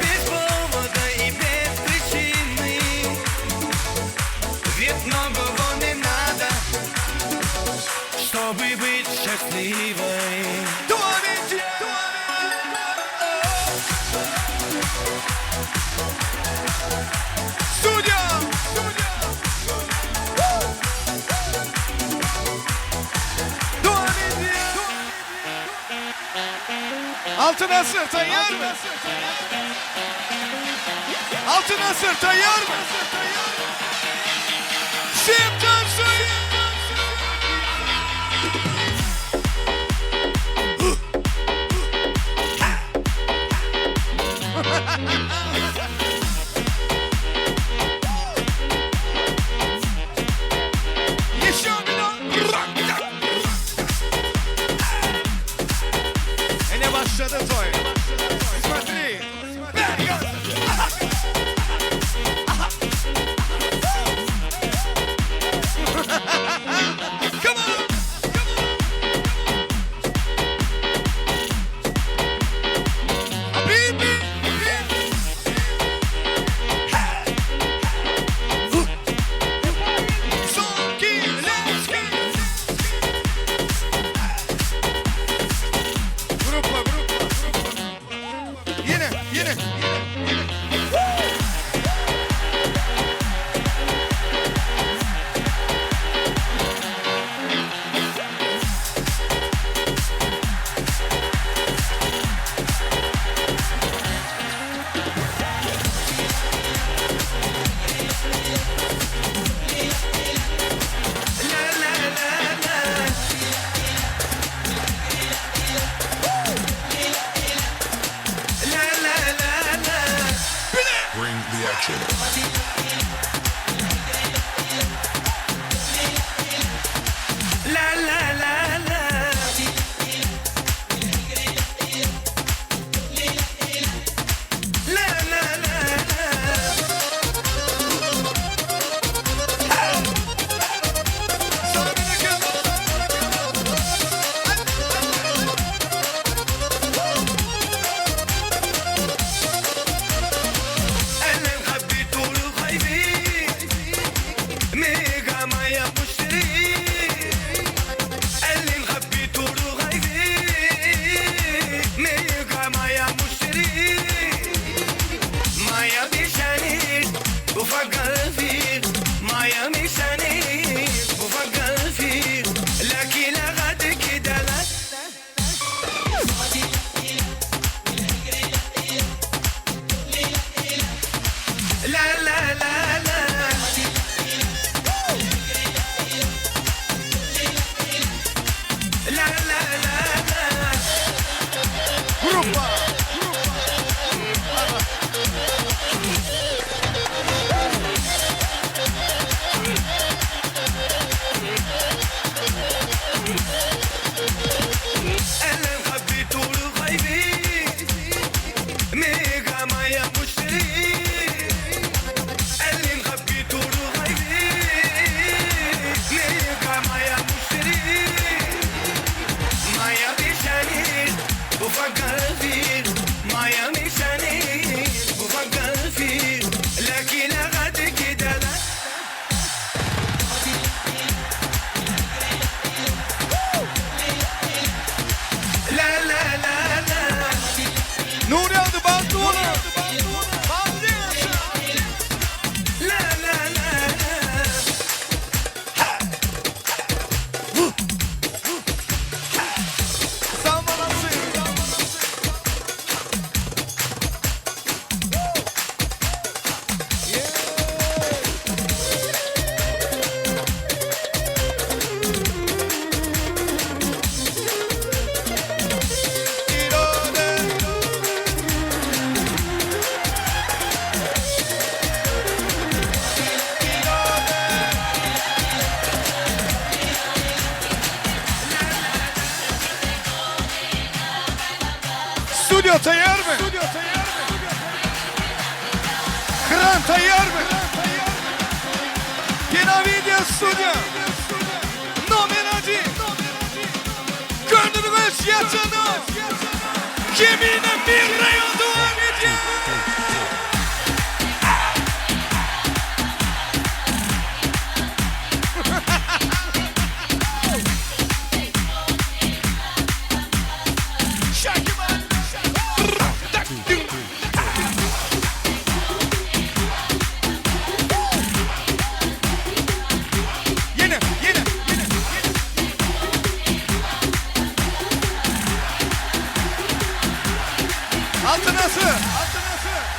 без повода и без причины. Ведь многого не надо, чтобы быть счастливой. Студия! Altına sır tayyar mı? Altına sır tayyar mı? Simcan suyu! Başladı toy. Смотри. La la la la. La la la la. أنا خبيت وخايفين ميغا مايا مشتري اللي خبيت وخايفين ميغا مايا مشتري مايا بيشاني وفقر فيه مايا ميشاني وفقر فيه لكن لغد كده لا لا لا لا لا لا لا لا لا روبا أنا خبيت وخايفين ميغا مايا مشتري اللي خبيت وخايفين ميغا مايا مشتري مايا بيشاني وفكر فيه مايا ميشاني وفكر فيه لكن لغد كده لا لا لا لا لا Nuri aldı Baltuğlu. لا لا لا Stüdyo tayyar mı? Kran tayyar mı? Genavidya stüdyo. Nomenacı. Gönlümüz yatını. Kimine bir rayon devam ediyor.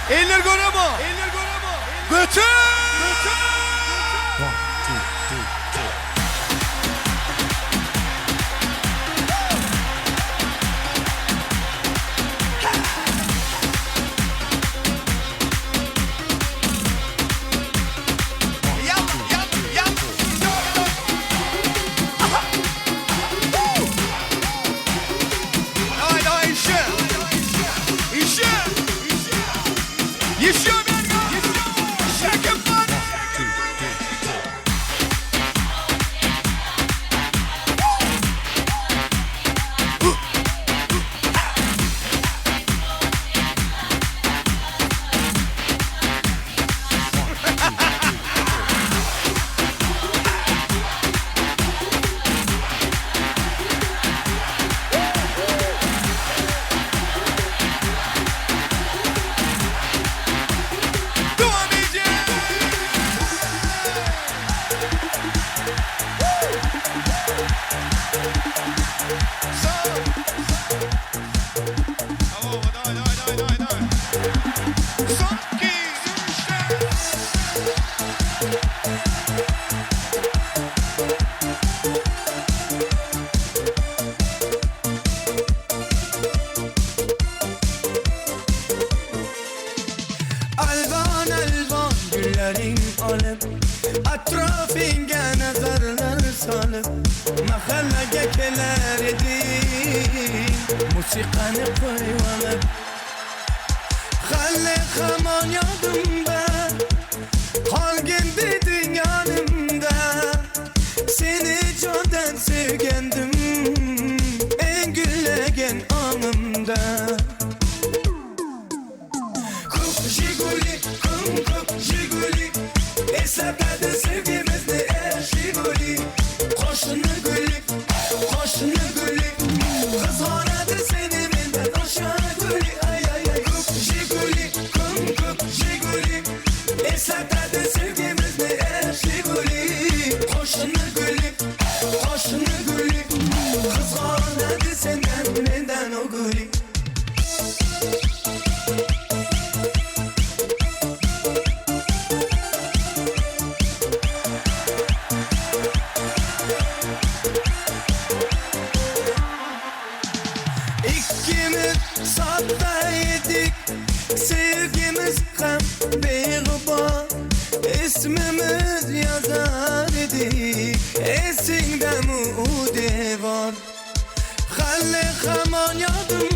Eller göre mi? Götür! Alban alban Ellerin alıp Atrafınga nazarlar salıp Mahallege keler edin Musikanı koyup Halle haman yadımda Halgen dedin yanımda Seni candan sevgendim En güllegen anımda Kup Jiguli, kup Jiguli Esnaflarda sevgimizde Jiguli Koşunu gülük, koşunu gülük Kızhanadı seni benden aşağı gülük Ay ay ay kup Jiguli, kup Jiguli Esnaflarda sevgimizde Jiguli Koşunu gülük, koşunu gülük Kızhanadı senden benden o gülük İkimiz sattaydık Sevgimiz kan beğuba İsmimiz yazar idik Esinde mude var Halle haman yadım